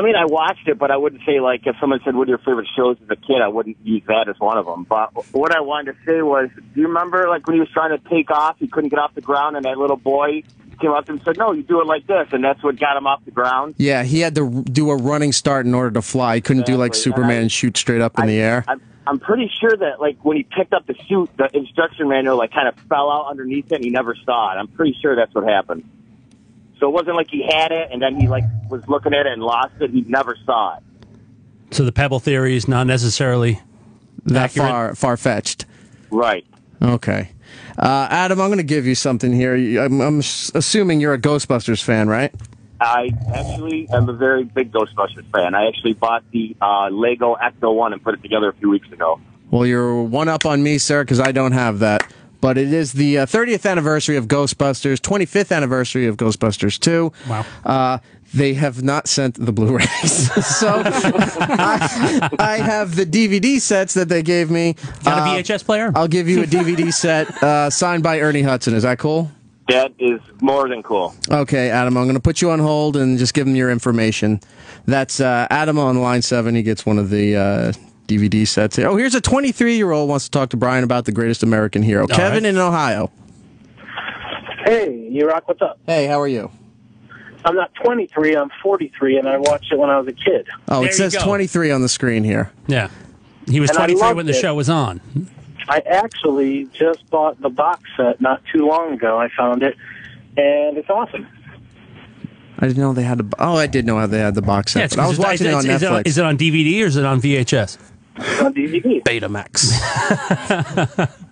[SPEAKER 16] mean, I watched it, but I wouldn't say, like, if someone said, what are your favorite shows as a kid, I wouldn't use that as one of them. But what I wanted to say was, do you remember, like, when he was trying to take off, he couldn't get off the ground, and that little boy came up to him and said, no, you do it like this, and that's what got him off the ground?
[SPEAKER 8] Yeah, he had to do a running start in order to fly. He couldn't do like Superman and shoot straight up in the air.
[SPEAKER 16] I'm pretty sure that, like, when he picked up the suit, the instruction manual, like, kind of fell out underneath it, and he never saw it. I'm pretty sure that's what happened. So it wasn't like he had it, and then he, like, was looking at it and lost it. He never saw it.
[SPEAKER 5] So the Pebble theory is not necessarily
[SPEAKER 8] that far-fetched.
[SPEAKER 16] Right.
[SPEAKER 8] Okay. Adam, I'm going to give you something here. I'm assuming you're a Ghostbusters fan, right?
[SPEAKER 16] I actually am a very big Ghostbusters fan. I actually bought the Lego Ecto-1 and put it together a few weeks ago.
[SPEAKER 8] Well, you're one up on me, sir, because I don't have that. But it is the 30th anniversary of Ghostbusters, 25th anniversary of Ghostbusters 2.
[SPEAKER 5] Wow.
[SPEAKER 8] They have not sent the Blu-rays. So I have the DVD sets that they gave me.
[SPEAKER 5] Got a VHS player?
[SPEAKER 8] I'll give you a DVD set signed by Ernie Hudson. Is that cool?
[SPEAKER 16] That is more than cool.
[SPEAKER 8] Okay, Adam, I'm going to put you on hold and just give him your information. That's Adam on line 7. He gets one of the DVD sets. Oh, here's a 23-year-old wants to talk to Brian about the Greatest American Hero.
[SPEAKER 17] All
[SPEAKER 8] Kevin in Ohio.
[SPEAKER 17] Hey, Erock, what's up?
[SPEAKER 8] Hey, how are you?
[SPEAKER 17] I'm not 23, I'm 43, and I watched it when I was a kid.
[SPEAKER 8] Oh, it says 23 on the screen here.
[SPEAKER 5] Yeah. He was
[SPEAKER 17] And I
[SPEAKER 5] 23
[SPEAKER 17] loved
[SPEAKER 5] when the
[SPEAKER 17] it.
[SPEAKER 5] show was on.
[SPEAKER 17] I actually just bought the box set not too long ago. I found it, and it's awesome.
[SPEAKER 8] I didn't know they had I did know how they had the box set.
[SPEAKER 5] Yeah, it's
[SPEAKER 8] but I was
[SPEAKER 5] 'cause
[SPEAKER 8] watching it on Netflix.
[SPEAKER 5] Is it on DVD or is it on VHS?
[SPEAKER 17] on DVD.
[SPEAKER 8] Betamax.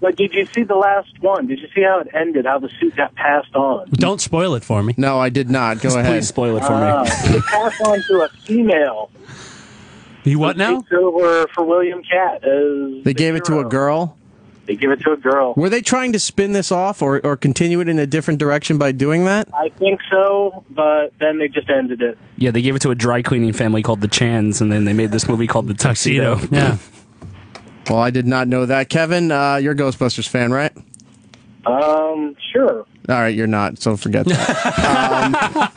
[SPEAKER 17] But did you see the last one? Did you see how it ended? How the suit got passed on?
[SPEAKER 5] Don't spoil it for me.
[SPEAKER 8] No, I did not. Go ahead.
[SPEAKER 9] Please spoil it for me.
[SPEAKER 17] They passed on to a female.
[SPEAKER 5] You what now?
[SPEAKER 17] Takes over for William Cat.
[SPEAKER 8] They gave it to a girl?
[SPEAKER 17] They give it to a girl.
[SPEAKER 8] Were they trying to spin this off or continue it in a different direction by doing that?
[SPEAKER 17] I think so, but then they just ended it.
[SPEAKER 9] Yeah, they gave it to a dry cleaning family called the Chans, and then they made this movie called The Tuxedo.
[SPEAKER 5] Yeah.
[SPEAKER 8] Well, I did not know that. Kevin, you're a Ghostbusters fan, right?
[SPEAKER 17] Sure.
[SPEAKER 8] All right, you're not, so forget that.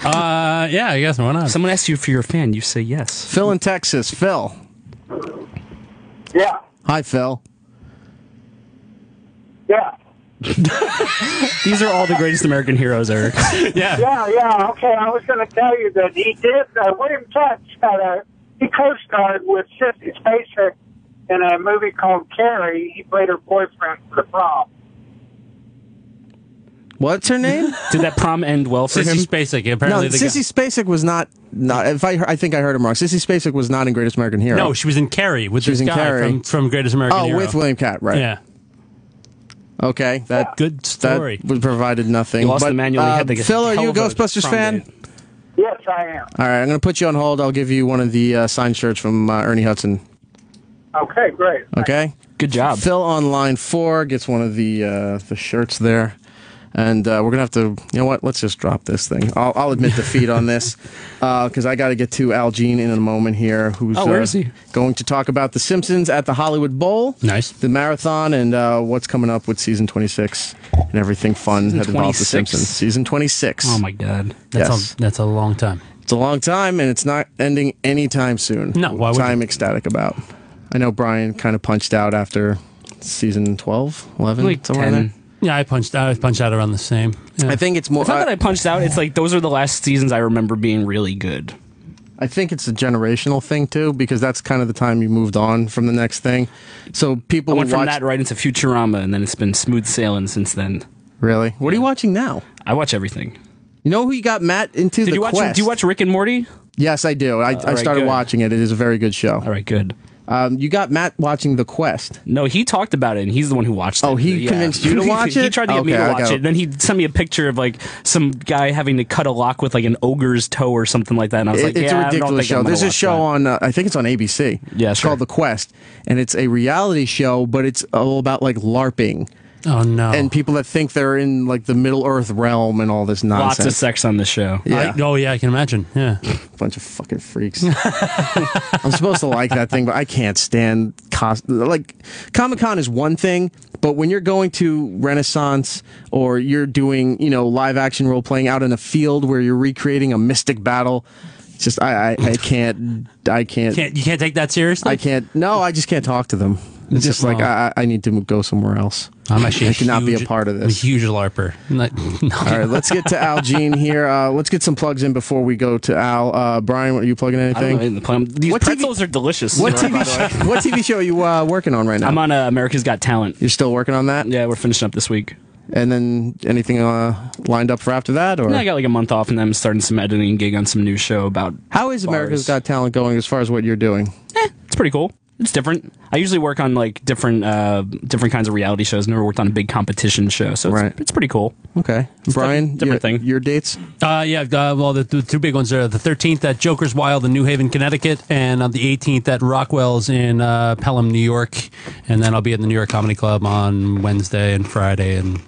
[SPEAKER 5] Yeah, I guess why not?
[SPEAKER 9] Someone asks you if you're a fan, you say yes.
[SPEAKER 8] Phil in Texas. Phil.
[SPEAKER 17] Yeah.
[SPEAKER 8] Hi, Phil.
[SPEAKER 17] Yeah.
[SPEAKER 9] These are all the greatest American heroes, Eric.
[SPEAKER 5] Yeah.
[SPEAKER 17] Yeah. Okay, I was going to tell you that he did. William Cat he co-starred with Sissy Spacek in a movie called Carrie. He played her boyfriend for the prom.
[SPEAKER 8] What's her name?
[SPEAKER 9] Did that prom end well for him?
[SPEAKER 5] Sissy Spacek. Apparently,
[SPEAKER 8] No, Sissy Spacek was not. If I think I heard him wrong. Sissy Spacek was not in Greatest American Hero.
[SPEAKER 5] No, she was in Carrie with
[SPEAKER 8] She was
[SPEAKER 5] this
[SPEAKER 8] in
[SPEAKER 5] guy
[SPEAKER 8] Carrie.
[SPEAKER 5] from Greatest American Hero.
[SPEAKER 8] Oh, with William Cat, right?
[SPEAKER 5] Yeah.
[SPEAKER 8] Okay, that
[SPEAKER 5] Good story.
[SPEAKER 8] That provided nothing.
[SPEAKER 9] You lost
[SPEAKER 8] but,
[SPEAKER 9] the manual, you had to get
[SPEAKER 8] Phil, are
[SPEAKER 9] hell
[SPEAKER 8] you a
[SPEAKER 9] of a
[SPEAKER 8] Ghostbusters
[SPEAKER 9] prom
[SPEAKER 8] fan?
[SPEAKER 9] date.
[SPEAKER 17] Yes, I am.
[SPEAKER 8] All right, I'm going to put you on hold. I'll give you one of the signed shirts from Ernie Hudson.
[SPEAKER 17] Okay, great.
[SPEAKER 8] Okay.
[SPEAKER 9] Good job.
[SPEAKER 8] Phil on line 4 gets one of the shirts there. And we're going to have to, you know what, let's just drop this thing. I'll admit defeat on this because I got to get to Al Jean in a moment here, who's
[SPEAKER 9] where is he?
[SPEAKER 8] going to talk about The Simpsons at the Hollywood Bowl.
[SPEAKER 5] Nice.
[SPEAKER 8] The marathon and what's coming up with season 26 and everything fun that involves The
[SPEAKER 9] 26?
[SPEAKER 8] Simpsons. Season 26.
[SPEAKER 9] Oh, my God.
[SPEAKER 5] That's a long time.
[SPEAKER 8] It's a long time, and it's not ending anytime soon.
[SPEAKER 5] No, why would
[SPEAKER 8] I'm ecstatic about. I know Brian kind of punched out after season 12, 11,
[SPEAKER 9] Like
[SPEAKER 8] somewhere in
[SPEAKER 9] 10.
[SPEAKER 8] there.
[SPEAKER 5] Yeah, I punched out around the same. Yeah.
[SPEAKER 8] I think it's more.
[SPEAKER 9] It's not that I punched out. It's like those are the last seasons I remember being really good.
[SPEAKER 8] I think it's a generational thing too, because that's kind of the time you moved on from the next thing. So people
[SPEAKER 9] I went
[SPEAKER 8] who
[SPEAKER 9] from
[SPEAKER 8] watch
[SPEAKER 9] that right into Futurama, and then it's been smooth sailing since then.
[SPEAKER 8] Really, what are you watching now?
[SPEAKER 9] I watch everything.
[SPEAKER 8] You know who you got Matt into?
[SPEAKER 9] Did
[SPEAKER 8] The
[SPEAKER 9] you watch?
[SPEAKER 8] Quest.
[SPEAKER 9] Do you watch Rick and Morty?
[SPEAKER 8] Yes, I do. I
[SPEAKER 9] right,
[SPEAKER 8] started
[SPEAKER 9] good.
[SPEAKER 8] watching it. It is a very good show.
[SPEAKER 9] All right, good.
[SPEAKER 8] You got Matt watching The Quest.
[SPEAKER 9] No, he talked about it, and he's the one who watched it.
[SPEAKER 8] Oh, he convinced you to watch
[SPEAKER 9] He
[SPEAKER 8] it?
[SPEAKER 9] tried to get me
[SPEAKER 8] Okay,
[SPEAKER 9] to
[SPEAKER 8] I
[SPEAKER 9] watch
[SPEAKER 8] got
[SPEAKER 9] it.
[SPEAKER 8] it.
[SPEAKER 9] Then he sent me a picture of like some guy having to cut a lock with like an ogre's toe or something like that. And I was like,
[SPEAKER 8] It's
[SPEAKER 9] yeah,
[SPEAKER 8] a ridiculous show. There's a show
[SPEAKER 9] on.
[SPEAKER 8] on, I think it's on ABC.
[SPEAKER 9] Yeah,
[SPEAKER 8] it's
[SPEAKER 9] sure.
[SPEAKER 8] called The Quest, and it's a reality show, but it's all about like LARPing.
[SPEAKER 5] Oh no!
[SPEAKER 8] And people that think they're in like the Middle Earth realm and all this nonsense.
[SPEAKER 9] Lots of sex on the show.
[SPEAKER 8] Yeah.
[SPEAKER 5] I can imagine. Yeah,
[SPEAKER 8] Bunch of fucking freaks. I'm supposed to like that thing, but I can't stand like Comic-Con is one thing, but when you're going to Renaissance or you're doing, live action role playing out in a field where you're recreating a mystic battle, it's just I can't.
[SPEAKER 5] You can't take that seriously.
[SPEAKER 8] I can't. No, I just can't talk to them. It's just like I need to go somewhere else.
[SPEAKER 5] I'm actually
[SPEAKER 8] I cannot be a part of
[SPEAKER 5] I'm a
[SPEAKER 8] this.
[SPEAKER 5] huge LARPer. No.
[SPEAKER 8] All right, let's get to Al Jean here. Let's get some plugs in before we go to Al. Brian, are you plugging
[SPEAKER 9] I don't
[SPEAKER 8] anything?
[SPEAKER 9] know. These
[SPEAKER 8] What
[SPEAKER 9] pretzels are delicious.
[SPEAKER 8] What
[SPEAKER 9] by the way.
[SPEAKER 8] what TV show are you working on right now?
[SPEAKER 9] I'm on America's Got Talent.
[SPEAKER 8] You're still working on that?
[SPEAKER 9] Yeah, we're finishing up this week.
[SPEAKER 8] And then anything lined up for after that? Or
[SPEAKER 9] Yeah, I got like a month off, and then I'm starting some editing gig on some new show about.
[SPEAKER 8] how is America's Got Talent going as far as what you're doing?
[SPEAKER 9] It's pretty cool. It's different. I usually work on like different kinds of reality shows. Never worked on a big competition show, so it's pretty cool.
[SPEAKER 8] Okay, Brian,
[SPEAKER 9] different thing.
[SPEAKER 8] Your dates?
[SPEAKER 5] Well, the two big ones are the 13th at Joker's Wild in New Haven, Connecticut, and on the 18th at Rockwell's in Pelham, New York. And then I'll be at the New York Comedy Club on Wednesday and Friday and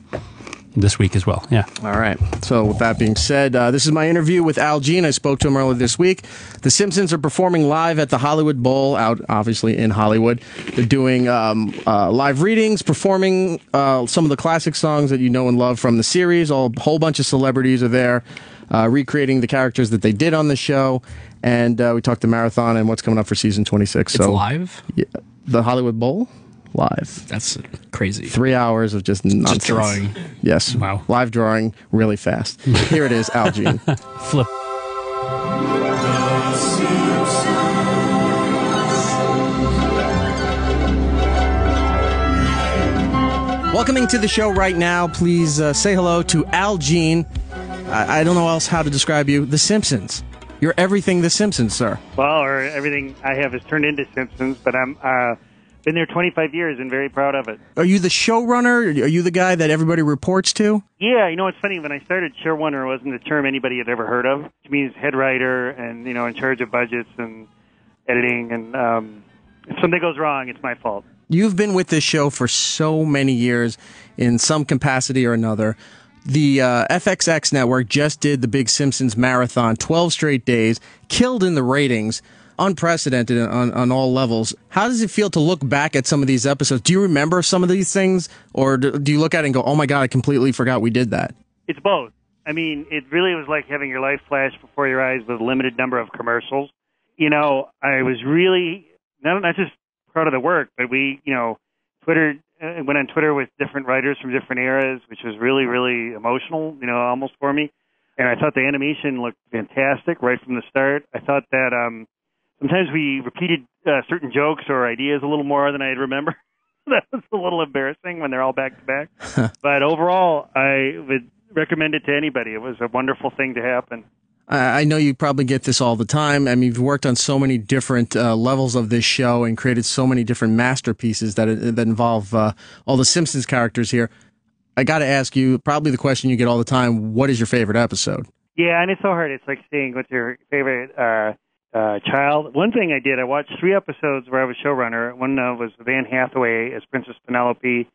[SPEAKER 5] this week as well. Yeah.
[SPEAKER 8] All right. So with that being said, this is my interview with Al Jean. I spoke to him earlier this week. The Simpsons are performing live at the Hollywood Bowl, out obviously in Hollywood. They're doing live readings, performing some of the classic songs that you know and love from the series. A whole bunch of celebrities are there, recreating the characters that they did on the show. And we talked to Marathon and what's coming up for season 26.
[SPEAKER 9] It's live?
[SPEAKER 8] Yeah, the Hollywood Bowl? Live.
[SPEAKER 9] That's crazy.
[SPEAKER 8] 3 hours of just nonsense.
[SPEAKER 9] Just drawing.
[SPEAKER 8] Yes.
[SPEAKER 9] Wow.
[SPEAKER 8] Live drawing really fast. Here it is, Al Jean.
[SPEAKER 5] Flip.
[SPEAKER 8] Welcoming to the show right now, please say hello to Al Jean. I don't know else how to describe you. The Simpsons. You're everything The Simpsons, sir.
[SPEAKER 18] Well, or everything I have is turned into Simpsons, but I'm Been there 25 years and very proud of it.
[SPEAKER 8] Are you the showrunner? Are you the guy that everybody reports to?
[SPEAKER 18] Yeah, it's funny. When I started, showrunner wasn't a term anybody had ever heard of. It means head writer and, in charge of budgets and editing. And if something goes wrong, it's my fault.
[SPEAKER 8] You've been with this show for so many years in some capacity or another. The FXX network just did the big Simpsons marathon, 12 straight days, killed in the ratings, unprecedented on all levels. How does it feel to look back at some of these episodes? Do you remember some of these things, or do you look at it and go, oh my God, I completely forgot we did that?
[SPEAKER 18] It's both. I mean, it really was like having your life flash before your eyes with a limited number of commercials. I was really, not just proud of the work, but we, Twitter, went on Twitter with different writers from different eras, which was really, really emotional, almost for me. And I thought the animation looked fantastic right from the start. I thought that sometimes we repeated certain jokes or ideas a little more than I'd remember. That was a little embarrassing when they're all back to back. But overall, I would recommend it to anybody. It was a wonderful thing to happen.
[SPEAKER 8] I know you probably get this all the time. I mean, you've worked on so many different levels of this show and created so many different masterpieces that involve all the Simpsons characters here. I got to ask you, probably the question you get all the time, what is your favorite episode?
[SPEAKER 18] Yeah, and it's so hard. It's like saying what's your favorite child. One thing I did, I watched 3 episodes where I was showrunner. One was Van Hathaway as Princess Penelope.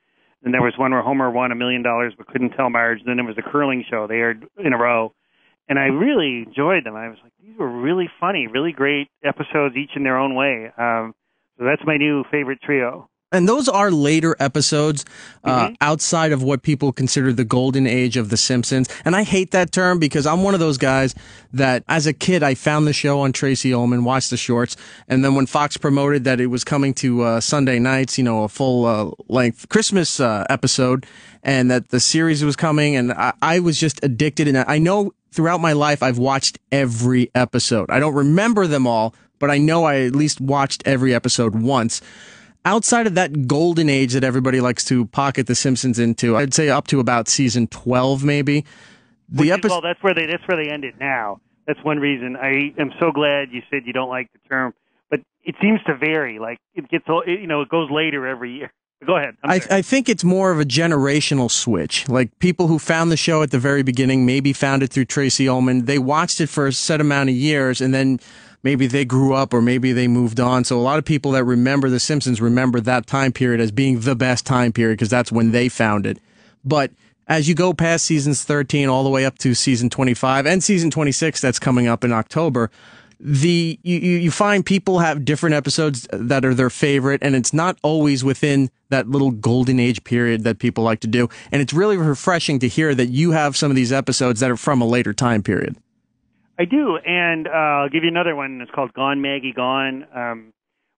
[SPEAKER 18] Then there was one where Homer won $1 million but couldn't tell Marge. Then there was the curling show. They aired in a row. And I really enjoyed them. I was like, these were really funny, really great episodes, each in their own way. So that's my new favorite trio.
[SPEAKER 8] And those are later episodes outside of what people consider the golden age of The Simpsons. And I hate that term because I'm one of those guys that, as a kid, I found the show on Tracy Ullman, watched the shorts, and then when Fox promoted that it was coming to Sunday nights, a full-length Christmas episode, and that the series was coming, and I was just addicted. And I know throughout my life I've watched every episode. I don't remember them all, but I know I at least watched every episode once. Outside of that golden age that everybody likes to pocket The Simpsons into, I'd say up to about season 12, maybe.
[SPEAKER 18] Well, that's where they ended now. That's one reason. I am so glad you said you don't like the term, but it seems to vary. Like it gets, it goes later every year. Go ahead.
[SPEAKER 8] I think it's more of a generational switch. Like people who found the show at the very beginning, maybe found it through Tracy Ullman. They watched it for a set amount of years, and then maybe they grew up or maybe they moved on. So a lot of people that remember The Simpsons remember that time period as being the best time period because that's when they found it. But as you go past seasons 13 all the way up to season 25 and season 26 that's coming up in October, you find people have different episodes that are their favorite, and it's not always within that little golden age period that people like to do. And it's really refreshing to hear that you have some of these episodes that are from a later time period.
[SPEAKER 18] I do, and I'll give you another one. It's called Gone, Maggie, Gone,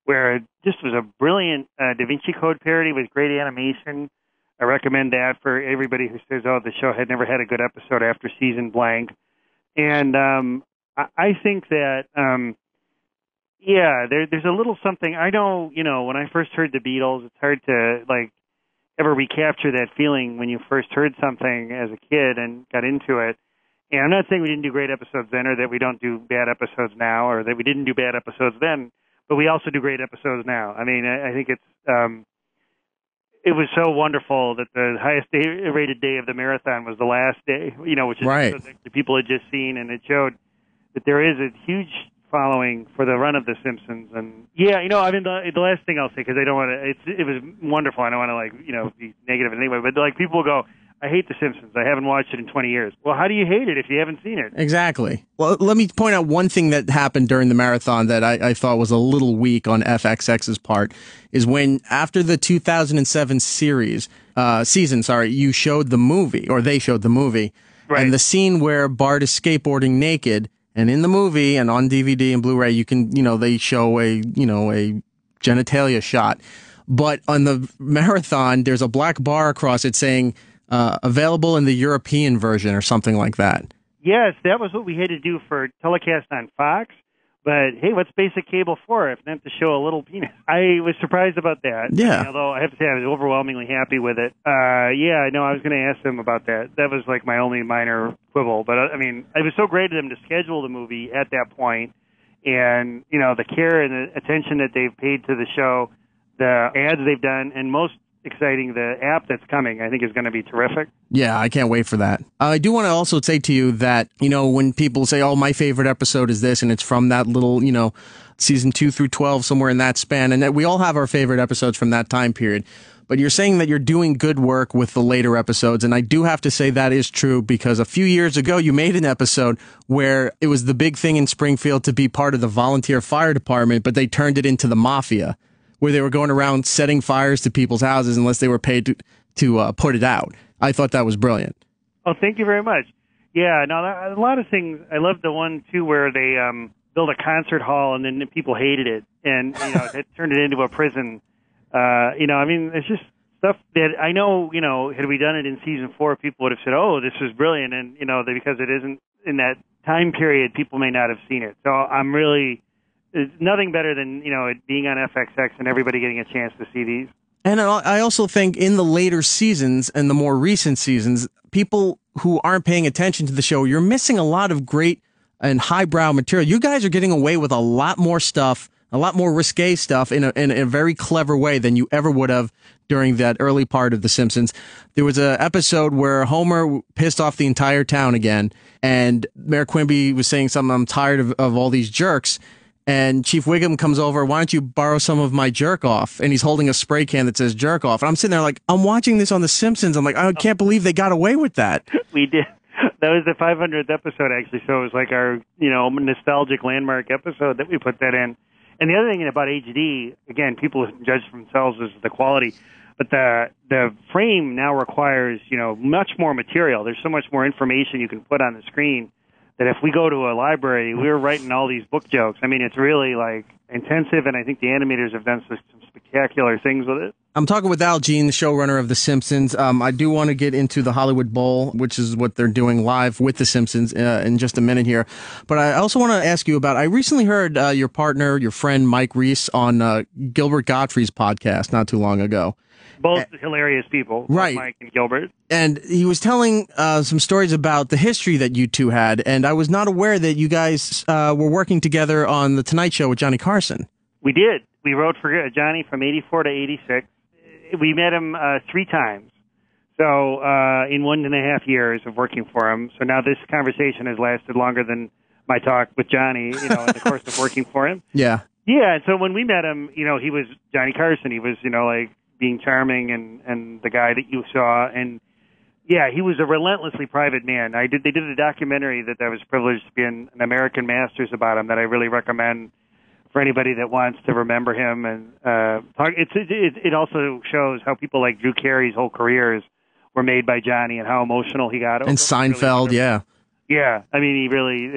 [SPEAKER 18] where this was a brilliant Da Vinci Code parody with great animation. I recommend that for everybody who says, the show had never had a good episode after season blank. And I think that, there's a little something. I know, when I first heard the Beatles, it's hard to, ever recapture that feeling when you first heard something as a kid and got into it. And I'm not saying we didn't do great episodes then or that we don't do bad episodes now or that we didn't do bad episodes then, but we also do great episodes now. I mean, I think it was so wonderful that the highest rated day of the marathon was the last day, which is
[SPEAKER 8] right.
[SPEAKER 18] The people had just seen, and it showed that there is a huge following for the run of The Simpsons. And I mean, the last thing I'll say, because I don't want to, it was wonderful. I don't want to be negative in any way, but people will go, I hate The Simpsons. I haven't watched it in 20 years. Well, how do you hate it if you haven't seen it?
[SPEAKER 8] Exactly. Well, let me point out one thing that happened during the marathon that I thought was a little weak on FXX's part is when, after the 2007 season, you showed the movie, or they showed the movie, right. And the scene where Bart is skateboarding naked, and in the movie and on DVD and Blu-ray, you can, they show a genitalia shot. But on the marathon, there's a black bar across it saying, available in the European version or something like that.
[SPEAKER 18] Yes, that was what we had to do for telecast on Fox. But hey, what's basic cable for if not to show a little penis? I was surprised about that.
[SPEAKER 8] Yeah.
[SPEAKER 18] Although I have to say I was overwhelmingly happy with it. I was going to ask them about that. That was like my only minor quibble. But I mean, it was so great of them to schedule the movie at that point, and the care and the attention that they've paid to the show the ads they've done, and most exciting, the app that's coming, I think is going to be terrific.
[SPEAKER 8] Yeah, I can't wait for that. I do want to also say to you that, when people say, oh, my favorite episode is this, and it's from that little, season 2 through 12, somewhere in that span, and that we all have our favorite episodes from that time period. But you're saying that you're doing good work with the later episodes, and I do have to say that is true, because a few years ago you made an episode where it was the big thing in Springfield to be part of the volunteer fire department, but they turned it into the mafia, where they were going around setting fires to people's houses unless they were paid to put it out. I thought that was brilliant.
[SPEAKER 18] Oh, thank you very much. Yeah, no, a lot of things. I love the one, too, where they built a concert hall and then people hated it, and it turned it into a prison. It's just stuff that I know, had we done it in season 4, people would have said, oh, this was brilliant. And, because it isn't in that time period, people may not have seen it. So I'm really, it's nothing better than, it being on FXX and everybody getting a chance to see these.
[SPEAKER 8] And I also think in the later seasons and the more recent seasons, people who aren't paying attention to the show, you're missing a lot of great and highbrow material. You guys are getting away with a lot more stuff, a lot more risque stuff in a very clever way than you ever would have during that early part of The Simpsons. There was an episode where Homer pissed off the entire town again, and Mayor Quimby was saying something, I'm tired of all these jerks. And Chief Wiggum comes over, why don't you borrow some of my jerk off? And he's holding a spray can that says jerk off. And I'm sitting there like, I'm watching this on The Simpsons. I'm like, I can't believe they got away with that.
[SPEAKER 18] We did. That was the 500th episode, actually. So it was like our, nostalgic landmark episode that we put that in. And the other thing about HD, again, people judge for themselves as the quality, but the frame now requires, much more material. There's so much more information you can put on the screen that if we go to a library, we're writing all these book jokes. I mean, it's really like intensive, and I think the animators have done some spectacular things with it.
[SPEAKER 8] I'm talking with Al Jean, the showrunner of The Simpsons. I do want to get into the Hollywood Bowl, which is what they're doing live with The Simpsons in just a minute here. But I also want to ask you about, I recently heard your partner, your friend Mike Reese on Gilbert Gottfried's podcast not too long ago.
[SPEAKER 18] Both hilarious people,
[SPEAKER 8] right?
[SPEAKER 18] Mike and Gilbert.
[SPEAKER 8] And he was telling some stories about the history that you two had, and I was not aware that you guys were working together on The Tonight Show with Johnny Carson.
[SPEAKER 18] We did. We wrote for Johnny from 84 to 86. We met him 3 times. So in 1.5 years of working for him. So now this conversation has lasted longer than my talk with Johnny, in the course of working for him.
[SPEAKER 8] Yeah.
[SPEAKER 18] Yeah, and so when we met him, he was Johnny Carson. He was, being charming and the guy that you saw. And, yeah, he was a relentlessly private man. They did a documentary that I was privileged to be in, an American Masters about him, that I really recommend for anybody that wants to remember him. And it also shows how people like Drew Carey's whole careers were made by Johnny and how emotional he got.
[SPEAKER 8] And Seinfeld,
[SPEAKER 18] really,
[SPEAKER 8] yeah.
[SPEAKER 18] Yeah, I mean, it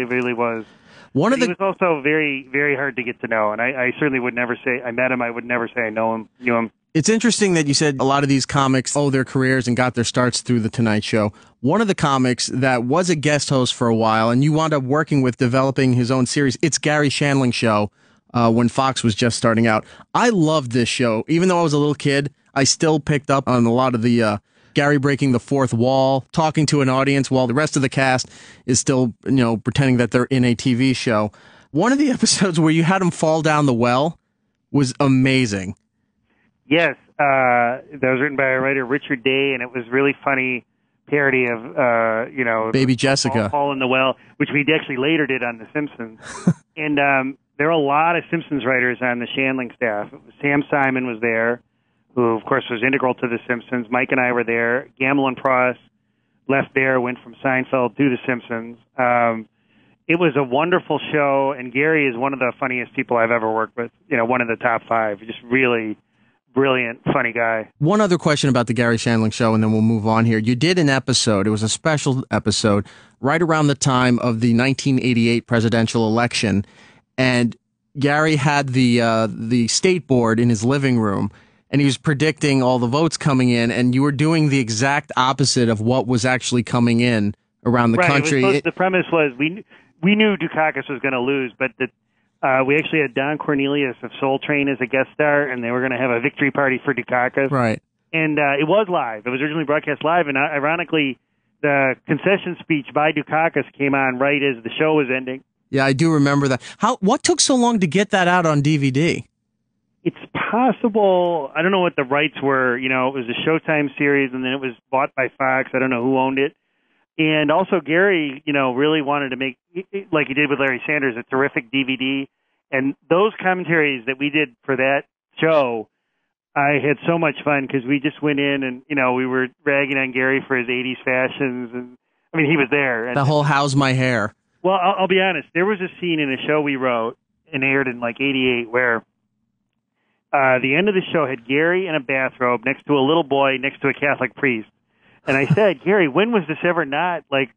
[SPEAKER 18] really was. He was also very, very hard to get to know, and I certainly would never say I met him. I would never say I knew him.
[SPEAKER 8] It's interesting that you said a lot of these comics owe their careers and got their starts through The Tonight Show. One of the comics that was a guest host for a while, and you wound up working with developing his own series, it's Gary Shandling Show, when Fox was just starting out. I loved this show. Even though I was a little kid, I still picked up on a lot of the Gary breaking the fourth wall, talking to an audience while the rest of the cast is still, pretending that they're in a TV show. One of the episodes where you had him fall down the well was amazing.
[SPEAKER 18] Yes, that was written by a writer, Richard Day, and it was really funny parody of,
[SPEAKER 8] Baby Jessica.
[SPEAKER 18] Fall in the Well, which we actually later did on The Simpsons. And there were a lot of Simpsons writers on the Shandling staff. Sam Simon was there, who, of course, was integral to The Simpsons. Mike and I were there. Gamble and Pross left there, went from Seinfeld to The Simpsons. It was a wonderful show, and Gary is one of the funniest people I've ever worked with, one of the top 5. Just really brilliant, funny guy.
[SPEAKER 8] One other question about the Gary Shandling Show, and then we'll move on here. You did an episode, it was a special episode, right around the time of the 1988 presidential election, and Gary had the state board in his living room, and he was predicting all the votes coming in, and you were doing the exact opposite of what was actually coming in around the country.
[SPEAKER 18] The premise was we knew Dukakis was going to lose, but we actually had Don Cornelius of Soul Train as a guest star, and they were going to have a victory party for Dukakis.
[SPEAKER 8] Right.
[SPEAKER 18] And it was live. It was originally broadcast live, and ironically, the concession speech by Dukakis came on right as the show was ending.
[SPEAKER 8] Yeah, I do remember that. What took so long to get that out on DVD?
[SPEAKER 18] It's possible. I don't know what the rights were. You know, it was a Showtime series, and then it was bought by Fox. I don't know who owned it. And also, Gary, you know, really wanted to make, like he did with Larry Sanders, a terrific DVD. And those commentaries that we did for that show, I had so much fun because we just went in and, you know, we were ragging on Gary for his 80s fashions. And I mean, he was there. And,
[SPEAKER 8] The whole "How's my hair?"
[SPEAKER 18] well, I'll be honest. There was a scene in a show we wrote and aired in like 88 where the end of the show had Gary in a bathrobe next to a little boy next to a Catholic priest. And I said, Gary, when was this ever not like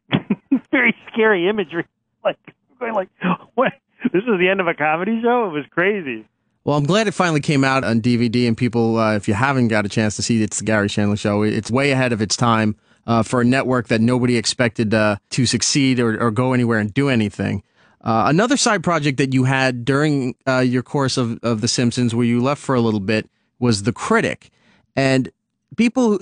[SPEAKER 18] very scary imagery? Like, going like, what? This is the end of a comedy show? It was crazy.
[SPEAKER 8] Well, I'm glad it finally came out on DVD, and people, if you haven't got a chance to see it, it's the Gary Chandler Show. It's way ahead of its time for a network that nobody expected to succeed or go anywhere and do anything. Another side project that you had during your course of The Simpsons, where you left for a little bit, was The Critic. And people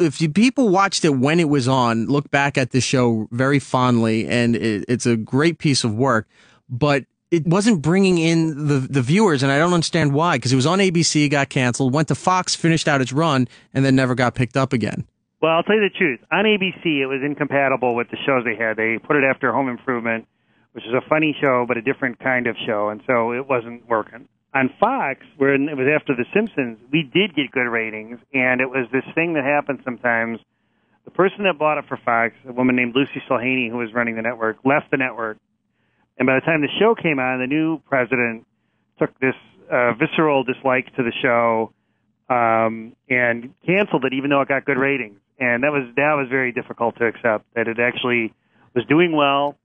[SPEAKER 8] watched it when it was on, look back at this show very fondly, and it's a great piece of work, but it wasn't bringing in the viewers, and I don't understand why, because it was on ABC, got canceled, went to Fox, finished out its run, and then never got picked up again.
[SPEAKER 18] Well, I'll tell you the truth. On ABC, it was incompatible with the shows they had. They put it after Home Improvement, which is a funny show, but a different kind of show, and so it wasn't working. On Fox, when it was after The Simpsons, we did get good ratings, and it was this thing that happened sometimes. The person that bought it for Fox, a woman named Lucy Sulhaney, who was running the network, left the network. And by the time the show came on, the new president took this visceral dislike to the show and canceled it, even though it got good ratings. And that was very difficult to accept, that it actually was doing well.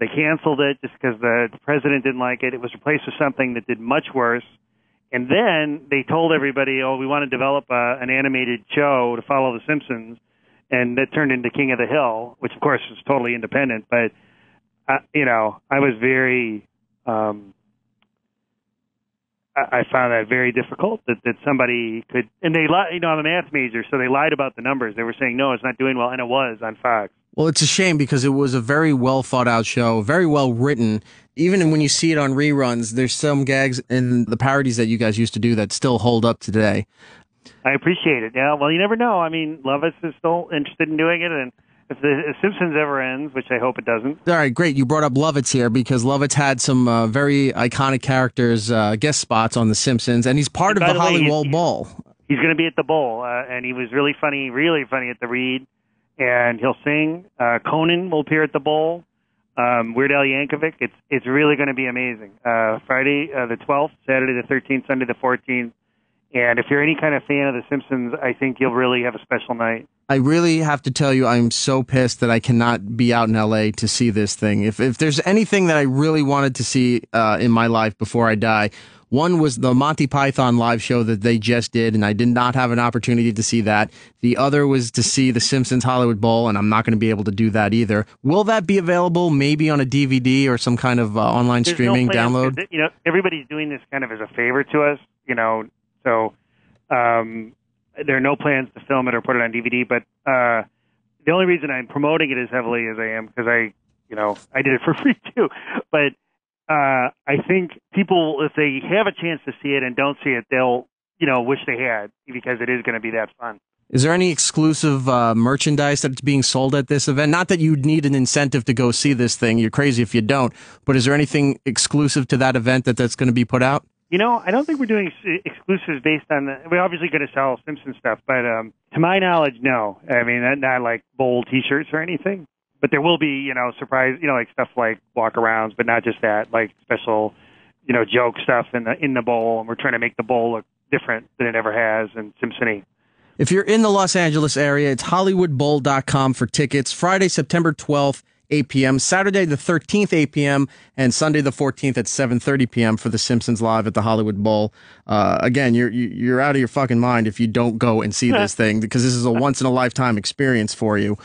[SPEAKER 18] They canceled it just because the president didn't like it. It was replaced with something that did much worse. And then they told everybody, oh, we want to develop an animated show to follow The Simpsons. And that turned into King of the Hill, which, of course, is totally independent. But, you know, I was very... I found that very difficult that somebody could... And they lied, you know, I'm a math major, so they lied about the numbers. They were saying, no, it's not doing well, and it was on Fox.
[SPEAKER 8] Well, it's a shame because it was a very well thought out show, very well written. Even when you see it on reruns, there's some gags in the parodies that you guys used to do that still hold up today.
[SPEAKER 18] I appreciate it. Yeah, well, you never know. I mean, Lovitz is still interested in doing it, and if The Simpsons ever ends, which I hope it doesn't.
[SPEAKER 8] All right, great. You brought up Lovitz here because Lovitz had some very iconic characters, guest spots on The Simpsons, and he's part of the Hollywood Bowl.
[SPEAKER 18] He's going to be at the Bowl, and he was really funny at the Read. And he'll sing. Conan will appear at the Bowl. Weird Al Yankovic. It's really going to be amazing. Friday the 12th, Saturday the 13th, Sunday the 14th. And if you're any kind of fan of The Simpsons, I think you'll really have a special night. I
[SPEAKER 8] really have to tell you, I'm so pissed that I cannot be out in L.A. to see this thing. If there's anything that I really wanted to see in my life before I die, one was the Monty Python live show that they just did, and I did not have an opportunity to see that. The other was to see the Simpsons Hollywood Bowl, and I'm not going to be able to do that either. Will that be available maybe on a DVD or some kind of online streaming download?
[SPEAKER 18] You know, everybody's doing this kind of as a favor to us, you know, so there are no plans to film it or put it on DVD, but the only reason I'm promoting it as heavily as I am, because I did it for free too, but I think people, if they have a chance to see it and don't see it, they'll, wish they had, because it is going to be that fun.
[SPEAKER 8] Is there any exclusive merchandise that's being sold at this event? Not that you'd need an incentive to go see this thing. You're crazy if you don't. But is there anything exclusive to that event that's going to be put out?
[SPEAKER 18] I don't think we're doing exclusives based on we're obviously going to sell Simpsons stuff, but to my knowledge, no. I mean, not like bowl T-shirts or anything. But there will be, surprise, like stuff like walk-arounds, but not just that, like special, joke stuff in the bowl. And we're trying to make the bowl look different than it ever has and Simpson-y.
[SPEAKER 8] If you're in the Los Angeles area, it's HollywoodBowl.com for tickets. Friday, September 12th, 8 p.m., Saturday the 13th, 8 p.m., and Sunday the 14th at 7:30 p.m. for The Simpsons Live at the Hollywood Bowl. Again, you're out of your fucking mind if you don't go and see this thing, because this is a once-in-a-lifetime experience for you.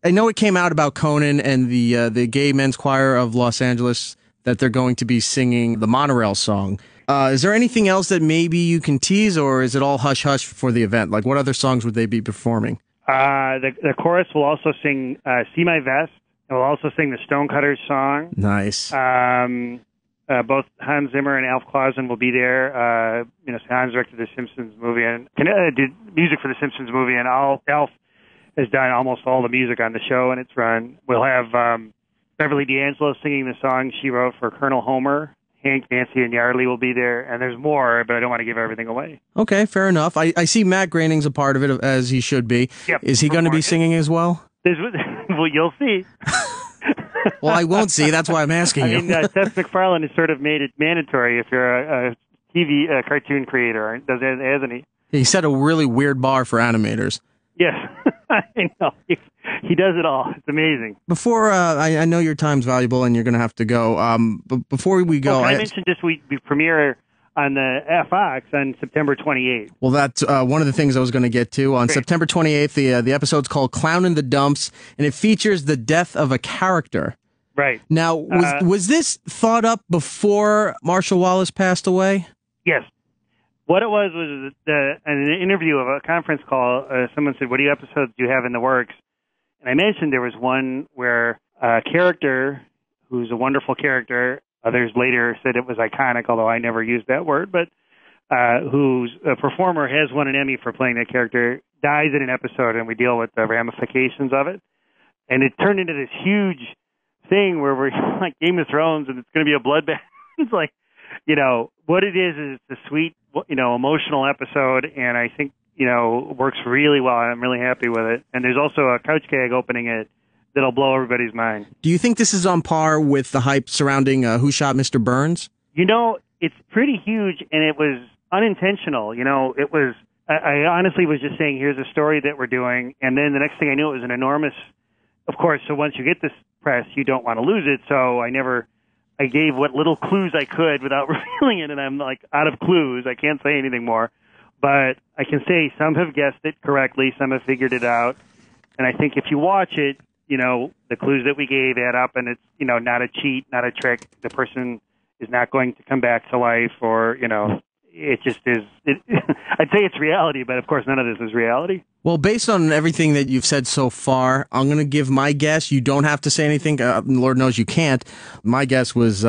[SPEAKER 8] I know it came out about Conan and the Gay Men's Choir of Los Angeles that they're going to be singing the Monorail song. Is there anything else that maybe you can tease, or is it all hush-hush for the event? Like, what other songs would they be performing?
[SPEAKER 18] The chorus will also sing See My Vest. We'll also sing the Stonecutters song.
[SPEAKER 8] Nice.
[SPEAKER 18] Both Hans Zimmer and Alf Clausen will be there, Hans directed the Simpsons movie and did music for the Simpsons movie, and Alf has done almost all the music on the show and its run. We'll have Beverly D'Angelo singing the song she wrote for Colonel Homer. Hank, Nancy, and Yardley will be there, and there's more, but I don't want to give everything away.
[SPEAKER 8] Okay, fair enough. I see Matt Groening's a part of it, as he should be.
[SPEAKER 18] Yep.
[SPEAKER 8] Is he going to be singing as well?
[SPEAKER 18] Well, you'll see.
[SPEAKER 8] Well, I won't see. That's why I'm asking you.
[SPEAKER 18] I mean, Seth MacFarlane has sort of made it mandatory if you're a TV cartoon creator. Hasn't he?
[SPEAKER 8] He set a really weird bar for animators.
[SPEAKER 18] Yes, I know. He does it all. It's amazing.
[SPEAKER 8] Before, I know your time's valuable and you're going to have to go. But before we go...
[SPEAKER 18] I mentioned this week we premiere on the FX on September 28th.
[SPEAKER 8] Well, that's one of the things I was going to get to. On September 28th, the episode's called Clown in the Dumps, and it features the death of a character.
[SPEAKER 18] Right.
[SPEAKER 8] Now, was this thought up before Marshall Wallace passed away?
[SPEAKER 18] Yes. What it was in an interview of a conference call, someone said, what episodes do you have in the works? And I mentioned there was one where a character, who's a wonderful character, others later said it was iconic, although I never used that word, but whose performer has won an Emmy for playing that character, dies in an episode, and we deal with the ramifications of it. And it turned into this huge thing where we're like Game of Thrones, and it's going to be a bloodbath. It's like, what it is it's a sweet, emotional episode, and I think, works really well. I'm really happy with it. And there's also a couch gag opening it that'll blow everybody's mind. Do you think this is on par with the hype surrounding Who Shot Mr. Burns? It's pretty huge, and it was unintentional. It was, I honestly was just saying, here's a story that we're doing, and then the next thing I knew, it was an enormous, of course, so once you get this press, you don't want to lose it, so I gave what little clues I could without revealing it, and I'm like out of clues. I can't say anything more. But I can say some have guessed it correctly, some have figured it out. And I think if you watch it, the clues that we gave add up, and it's, not a cheat, not a trick. The person is not going to come back to life, or, it just is. I'd say it's reality, but of course none of this is reality. Well, based on everything that you've said so far, I'm going to give my guess. You don't have to say anything. Lord knows you can't. My guess was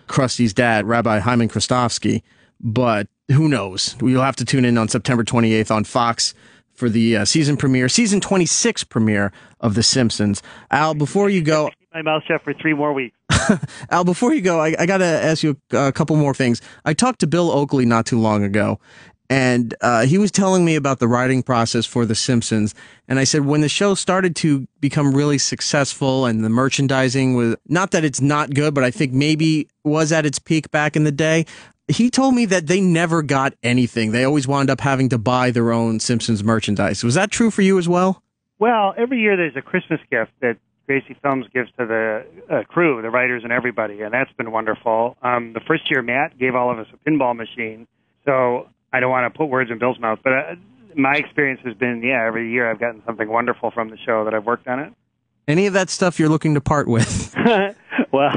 [SPEAKER 18] Krusty's dad, Rabbi Hyman Kristofsky. But who knows? You'll have to tune in on September 28th on Fox for the season 26 premiere of The Simpsons. Al, before you go... Keep my mouth shut for 3 more weeks. Al, before you go, I got to ask you a couple more things. I talked to Bill Oakley not too long ago, and he was telling me about the writing process for The Simpsons. And I said, when the show started to become really successful and the merchandising was, not that it's not good, but I think maybe was at its peak back in the day, he told me that they never got anything. They always wound up having to buy their own Simpsons merchandise. Was that true for you as well? Well, every year there's a Christmas gift that Gracie Films gives to the crew, the writers and everybody, and that's been wonderful. The first year, Matt gave all of us a pinball machine, so I don't want to put words in Bill's mouth, but my experience has been, every year I've gotten something wonderful from the show that I've worked on it. Any of that stuff you're looking to part with? Well...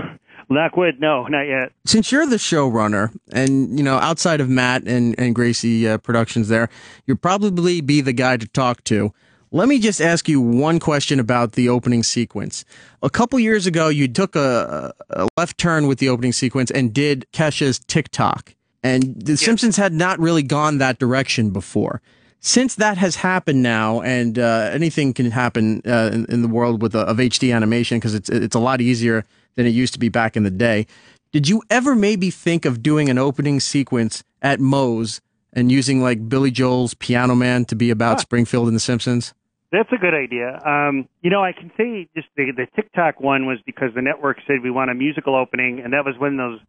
[SPEAKER 18] Knock wood, no, not yet. Since you're the showrunner, and, outside of Matt and Gracie Productions there, you'll probably be the guy to talk to. Let me just ask you one question about the opening sequence. A couple years ago, you took a left turn with the opening sequence and did Kesha's TikTok. And The Simpsons had not really gone that direction before. Since that has happened now, and anything can happen in the world of HD animation, because it's a lot easier than it used to be back in the day. Did you ever maybe think of doing an opening sequence at Moe's and using like Billy Joel's Piano Man to be about Springfield and The Simpsons? That's a good idea. I can say just the TikTok one was because the network said we want a musical opening, and that was when those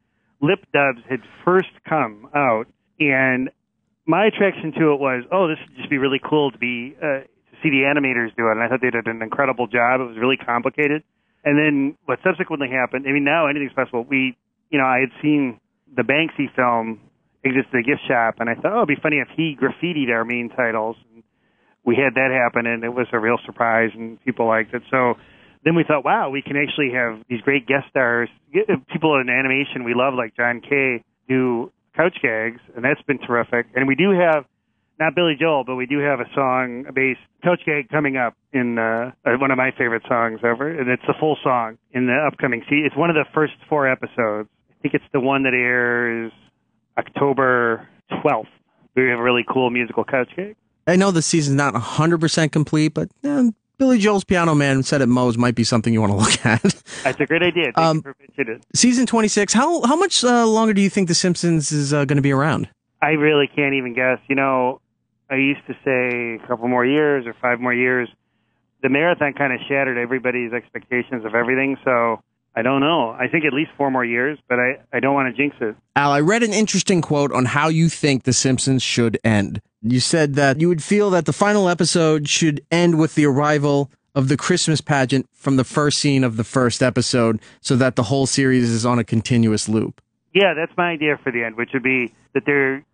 [SPEAKER 18] lip dubs had first come out. And my attraction to it was, this would just be really cool to see the animators do it. And I thought they did an incredible job. It was really complicated. And then what subsequently happened, now anything's possible. I had seen the Banksy film, Exit to the Gift Shop, and I thought, it'd be funny if he graffitied our main titles. And we had that happen, and it was a real surprise, and people liked it. So then we thought, wow, we can actually have these great guest stars, people in animation we love, like John Kay, do couch gags, and that's been terrific. And we do have, not Billy Joel, but we do have a song-based couch gag coming up in one of my favorite songs ever, and it's the full song in the upcoming season. It's one of the first 4 episodes. I think it's the one that airs October 12th. we have a really cool musical couch cake.
[SPEAKER 8] I know the season's not 100% complete, but Billy Joel's Piano Man said at Moe's might be something you want to look at.
[SPEAKER 18] That's a great idea. Thank you for pitching it.
[SPEAKER 8] Season 26, how much longer do you think The Simpsons is going to be around?
[SPEAKER 18] I really can't even guess. You know, I used to say a couple more years or 5 more years. The marathon kind of shattered everybody's expectations of everything, so I don't know. I think at least 4 more years, but I don't want to jinx it.
[SPEAKER 8] Al, I read an interesting quote on how you think The Simpsons should end. You said that you would feel that the final episode should end with the arrival of the Christmas pageant from the first scene of the first episode so that the whole series is on a continuous loop.
[SPEAKER 18] Yeah, that's my idea for the end, which would be that they're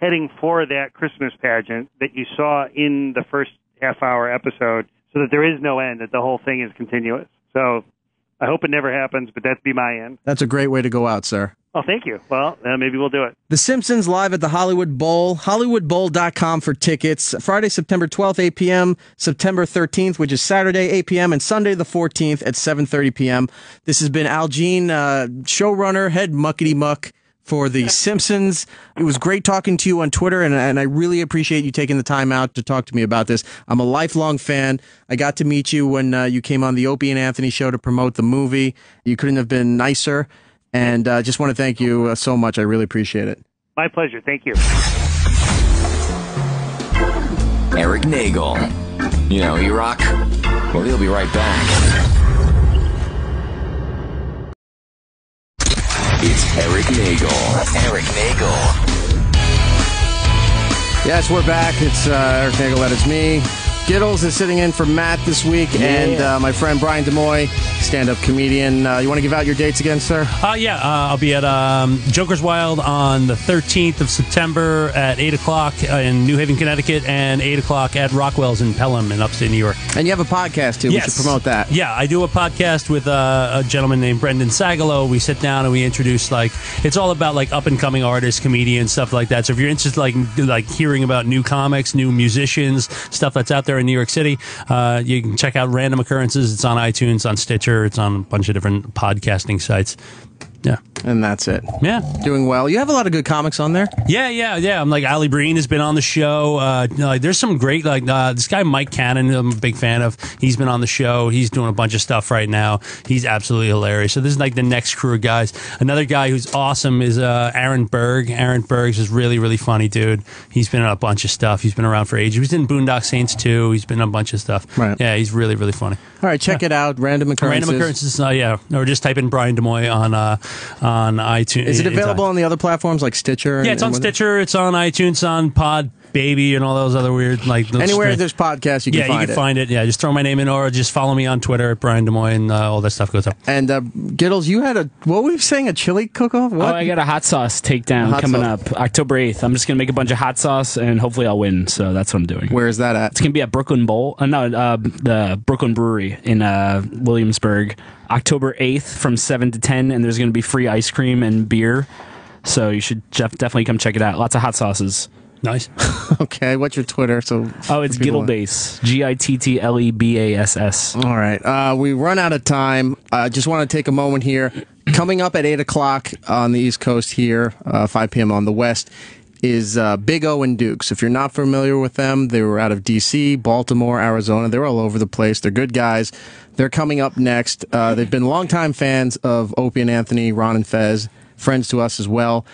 [SPEAKER 18] heading for that Christmas pageant that you saw in the first half-hour episode so that there is no end, that the whole thing is continuous. So I hope it never happens, but that'd be my end.
[SPEAKER 8] That's a great way to go out, sir.
[SPEAKER 18] Oh, thank you. Well, maybe we'll do it.
[SPEAKER 8] The Simpsons live at the Hollywood Bowl, hollywoodbowl.com for tickets. Friday, September 12th, 8 p.m., September 13th, which is Saturday, 8 p.m., and Sunday the 14th at 7:30 p.m. This has been Al Jean, showrunner, head muckety-muck for The Simpsons. It was great talking to you on Twitter, and I really appreciate you taking the time out to talk to me about this. I'm a lifelong fan. I got to meet you when you came on the Opie and Anthony show to promote the movie. You couldn't have been nicer. And I just want to thank you so much. I really appreciate it.
[SPEAKER 18] My pleasure. Thank you.
[SPEAKER 7] Erik Nagel. You know, Erock? Well, he'll be right back. It's Erik Nagel. Erik Nagel.
[SPEAKER 8] Yes, we're back. It's Erik Nagel. That is me. Gittles is sitting in for Matt this week, and my friend Brian DeMoy, stand-up comedian. You want to give out your dates again, sir?
[SPEAKER 5] I'll be at Joker's Wild on the 13th of September at 8 o'clock in New Haven, Connecticut, and 8 o'clock at Rockwell's in Pelham in upstate New York.
[SPEAKER 8] And you have a podcast, too.
[SPEAKER 5] Yes.
[SPEAKER 8] We should promote that.
[SPEAKER 5] Yeah, I do a podcast with a gentleman named Brendan Sagalow. We sit down and we introduce, it's all about, up-and-coming artists, comedians, stuff like that. So if you're interested, like hearing about new comics, new musicians, stuff that's out there in New York City, you can check out Random Occurrences. It's on iTunes, on Stitcher. It's on a bunch of different podcasting sites. Yeah.
[SPEAKER 8] And that's it.
[SPEAKER 5] Yeah.
[SPEAKER 8] Doing well. You have a lot of good comics on there.
[SPEAKER 5] Yeah. I'm like, Ali Breen has been on the show. There's some great, this guy, Mike Cannon, I'm a big fan of. He's been on the show. He's doing a bunch of stuff right now. He's absolutely hilarious. So this is like the next crew of guys. Another guy who's awesome is Aaron Berg. Aaron Berg's is really, really funny dude. He's been in a bunch of stuff. He's been around for ages. He was in Boondock Saints too. He's been in a bunch of stuff.
[SPEAKER 8] Right.
[SPEAKER 5] Yeah, he's really, really funny.
[SPEAKER 8] All right, check it out. Random Occurrences.
[SPEAKER 5] Random Occurrences, or just type in Brian DeMoy on iTunes.
[SPEAKER 8] Is it available on the other platforms like Stitcher?
[SPEAKER 5] Yeah, it's on Stitcher. It's on iTunes. It's on Pod Baby and all those other weird
[SPEAKER 8] anywhere there's podcasts, you can find it.
[SPEAKER 5] Yeah, you can find it. Yeah, just throw my name in, or just follow me on Twitter at Brian DeMoy, and all that stuff goes up.
[SPEAKER 8] And Gittles, you had what were you saying? A chili cook-off? What?
[SPEAKER 9] Oh, I got a hot sauce takedown coming up October 8th. I'm just gonna make a bunch of hot sauce, and hopefully I'll win. So that's what I'm doing.
[SPEAKER 8] Where is that at?
[SPEAKER 9] It's gonna be at Brooklyn Bowl. The Brooklyn Brewery in Williamsburg, October 8th from 7 to 10, and there's gonna be free ice cream and beer. So you should definitely come check it out. Lots of hot sauces.
[SPEAKER 5] Nice.
[SPEAKER 8] Okay, what's your Twitter?
[SPEAKER 9] It's Gittlebase. Gittlebass.
[SPEAKER 8] All right. We run out of time. I just want to take a moment here. Coming up at 8 o'clock on the East Coast here, 5 p.m. on the West, is Big O and Dukes. If you're not familiar with them, they were out of D.C., Baltimore, Arizona. They're all over the place. They're good guys. They're coming up next. They've been longtime fans of Opie and Anthony, Ron and Fez, friends to us as well.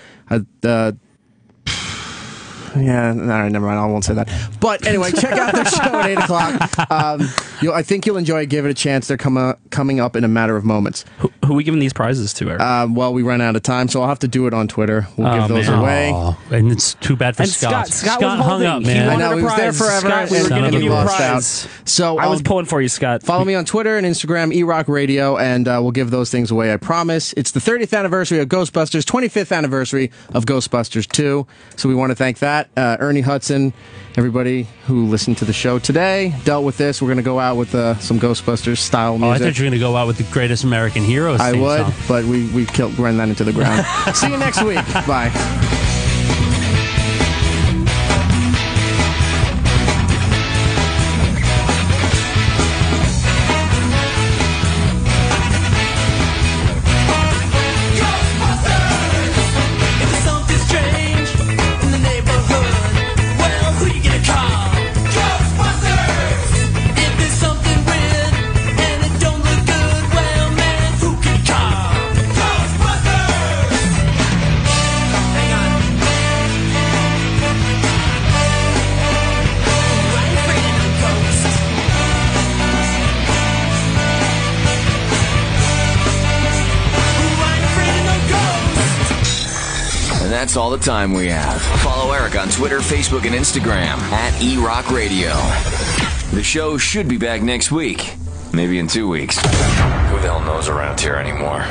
[SPEAKER 8] Yeah, all right, never mind. I won't say that. But anyway, check out their show at 8 o'clock. I think you'll enjoy it. Give it a chance. They're coming up in a matter of moments.
[SPEAKER 9] Who are we giving these prizes to, Eric?
[SPEAKER 8] Well, we ran out of time, so I'll have to do it on Twitter. We'll give those away.
[SPEAKER 5] And it's too bad for Scott.
[SPEAKER 9] Scott was
[SPEAKER 5] hung up, man.
[SPEAKER 8] I know, he was there forever.
[SPEAKER 9] Scott, we were going to give you a prize.
[SPEAKER 8] Out. So
[SPEAKER 9] I was pulling for you, Scott.
[SPEAKER 8] Follow me on Twitter and Instagram, Erock Radio, and we'll give those things away, I promise. It's the 30th anniversary of Ghostbusters, 25th anniversary of Ghostbusters 2. So we want to thank that. Ernie Hudson, everybody who listened to the show today, dealt with this. We're going to go out with some Ghostbusters style music.
[SPEAKER 5] Oh, I thought you were going to go out with the Greatest American Heroes
[SPEAKER 8] I
[SPEAKER 5] theme
[SPEAKER 8] would,
[SPEAKER 5] song.
[SPEAKER 8] but we ran that into the ground. See you next week. Bye.
[SPEAKER 19] Something strange in the neighborhood.
[SPEAKER 7] that's all the time we have. Follow Erik on Twitter, Facebook, and Instagram at Erock Radio. The show should be back next week. Maybe in 2 weeks. Who the hell knows around here anymore?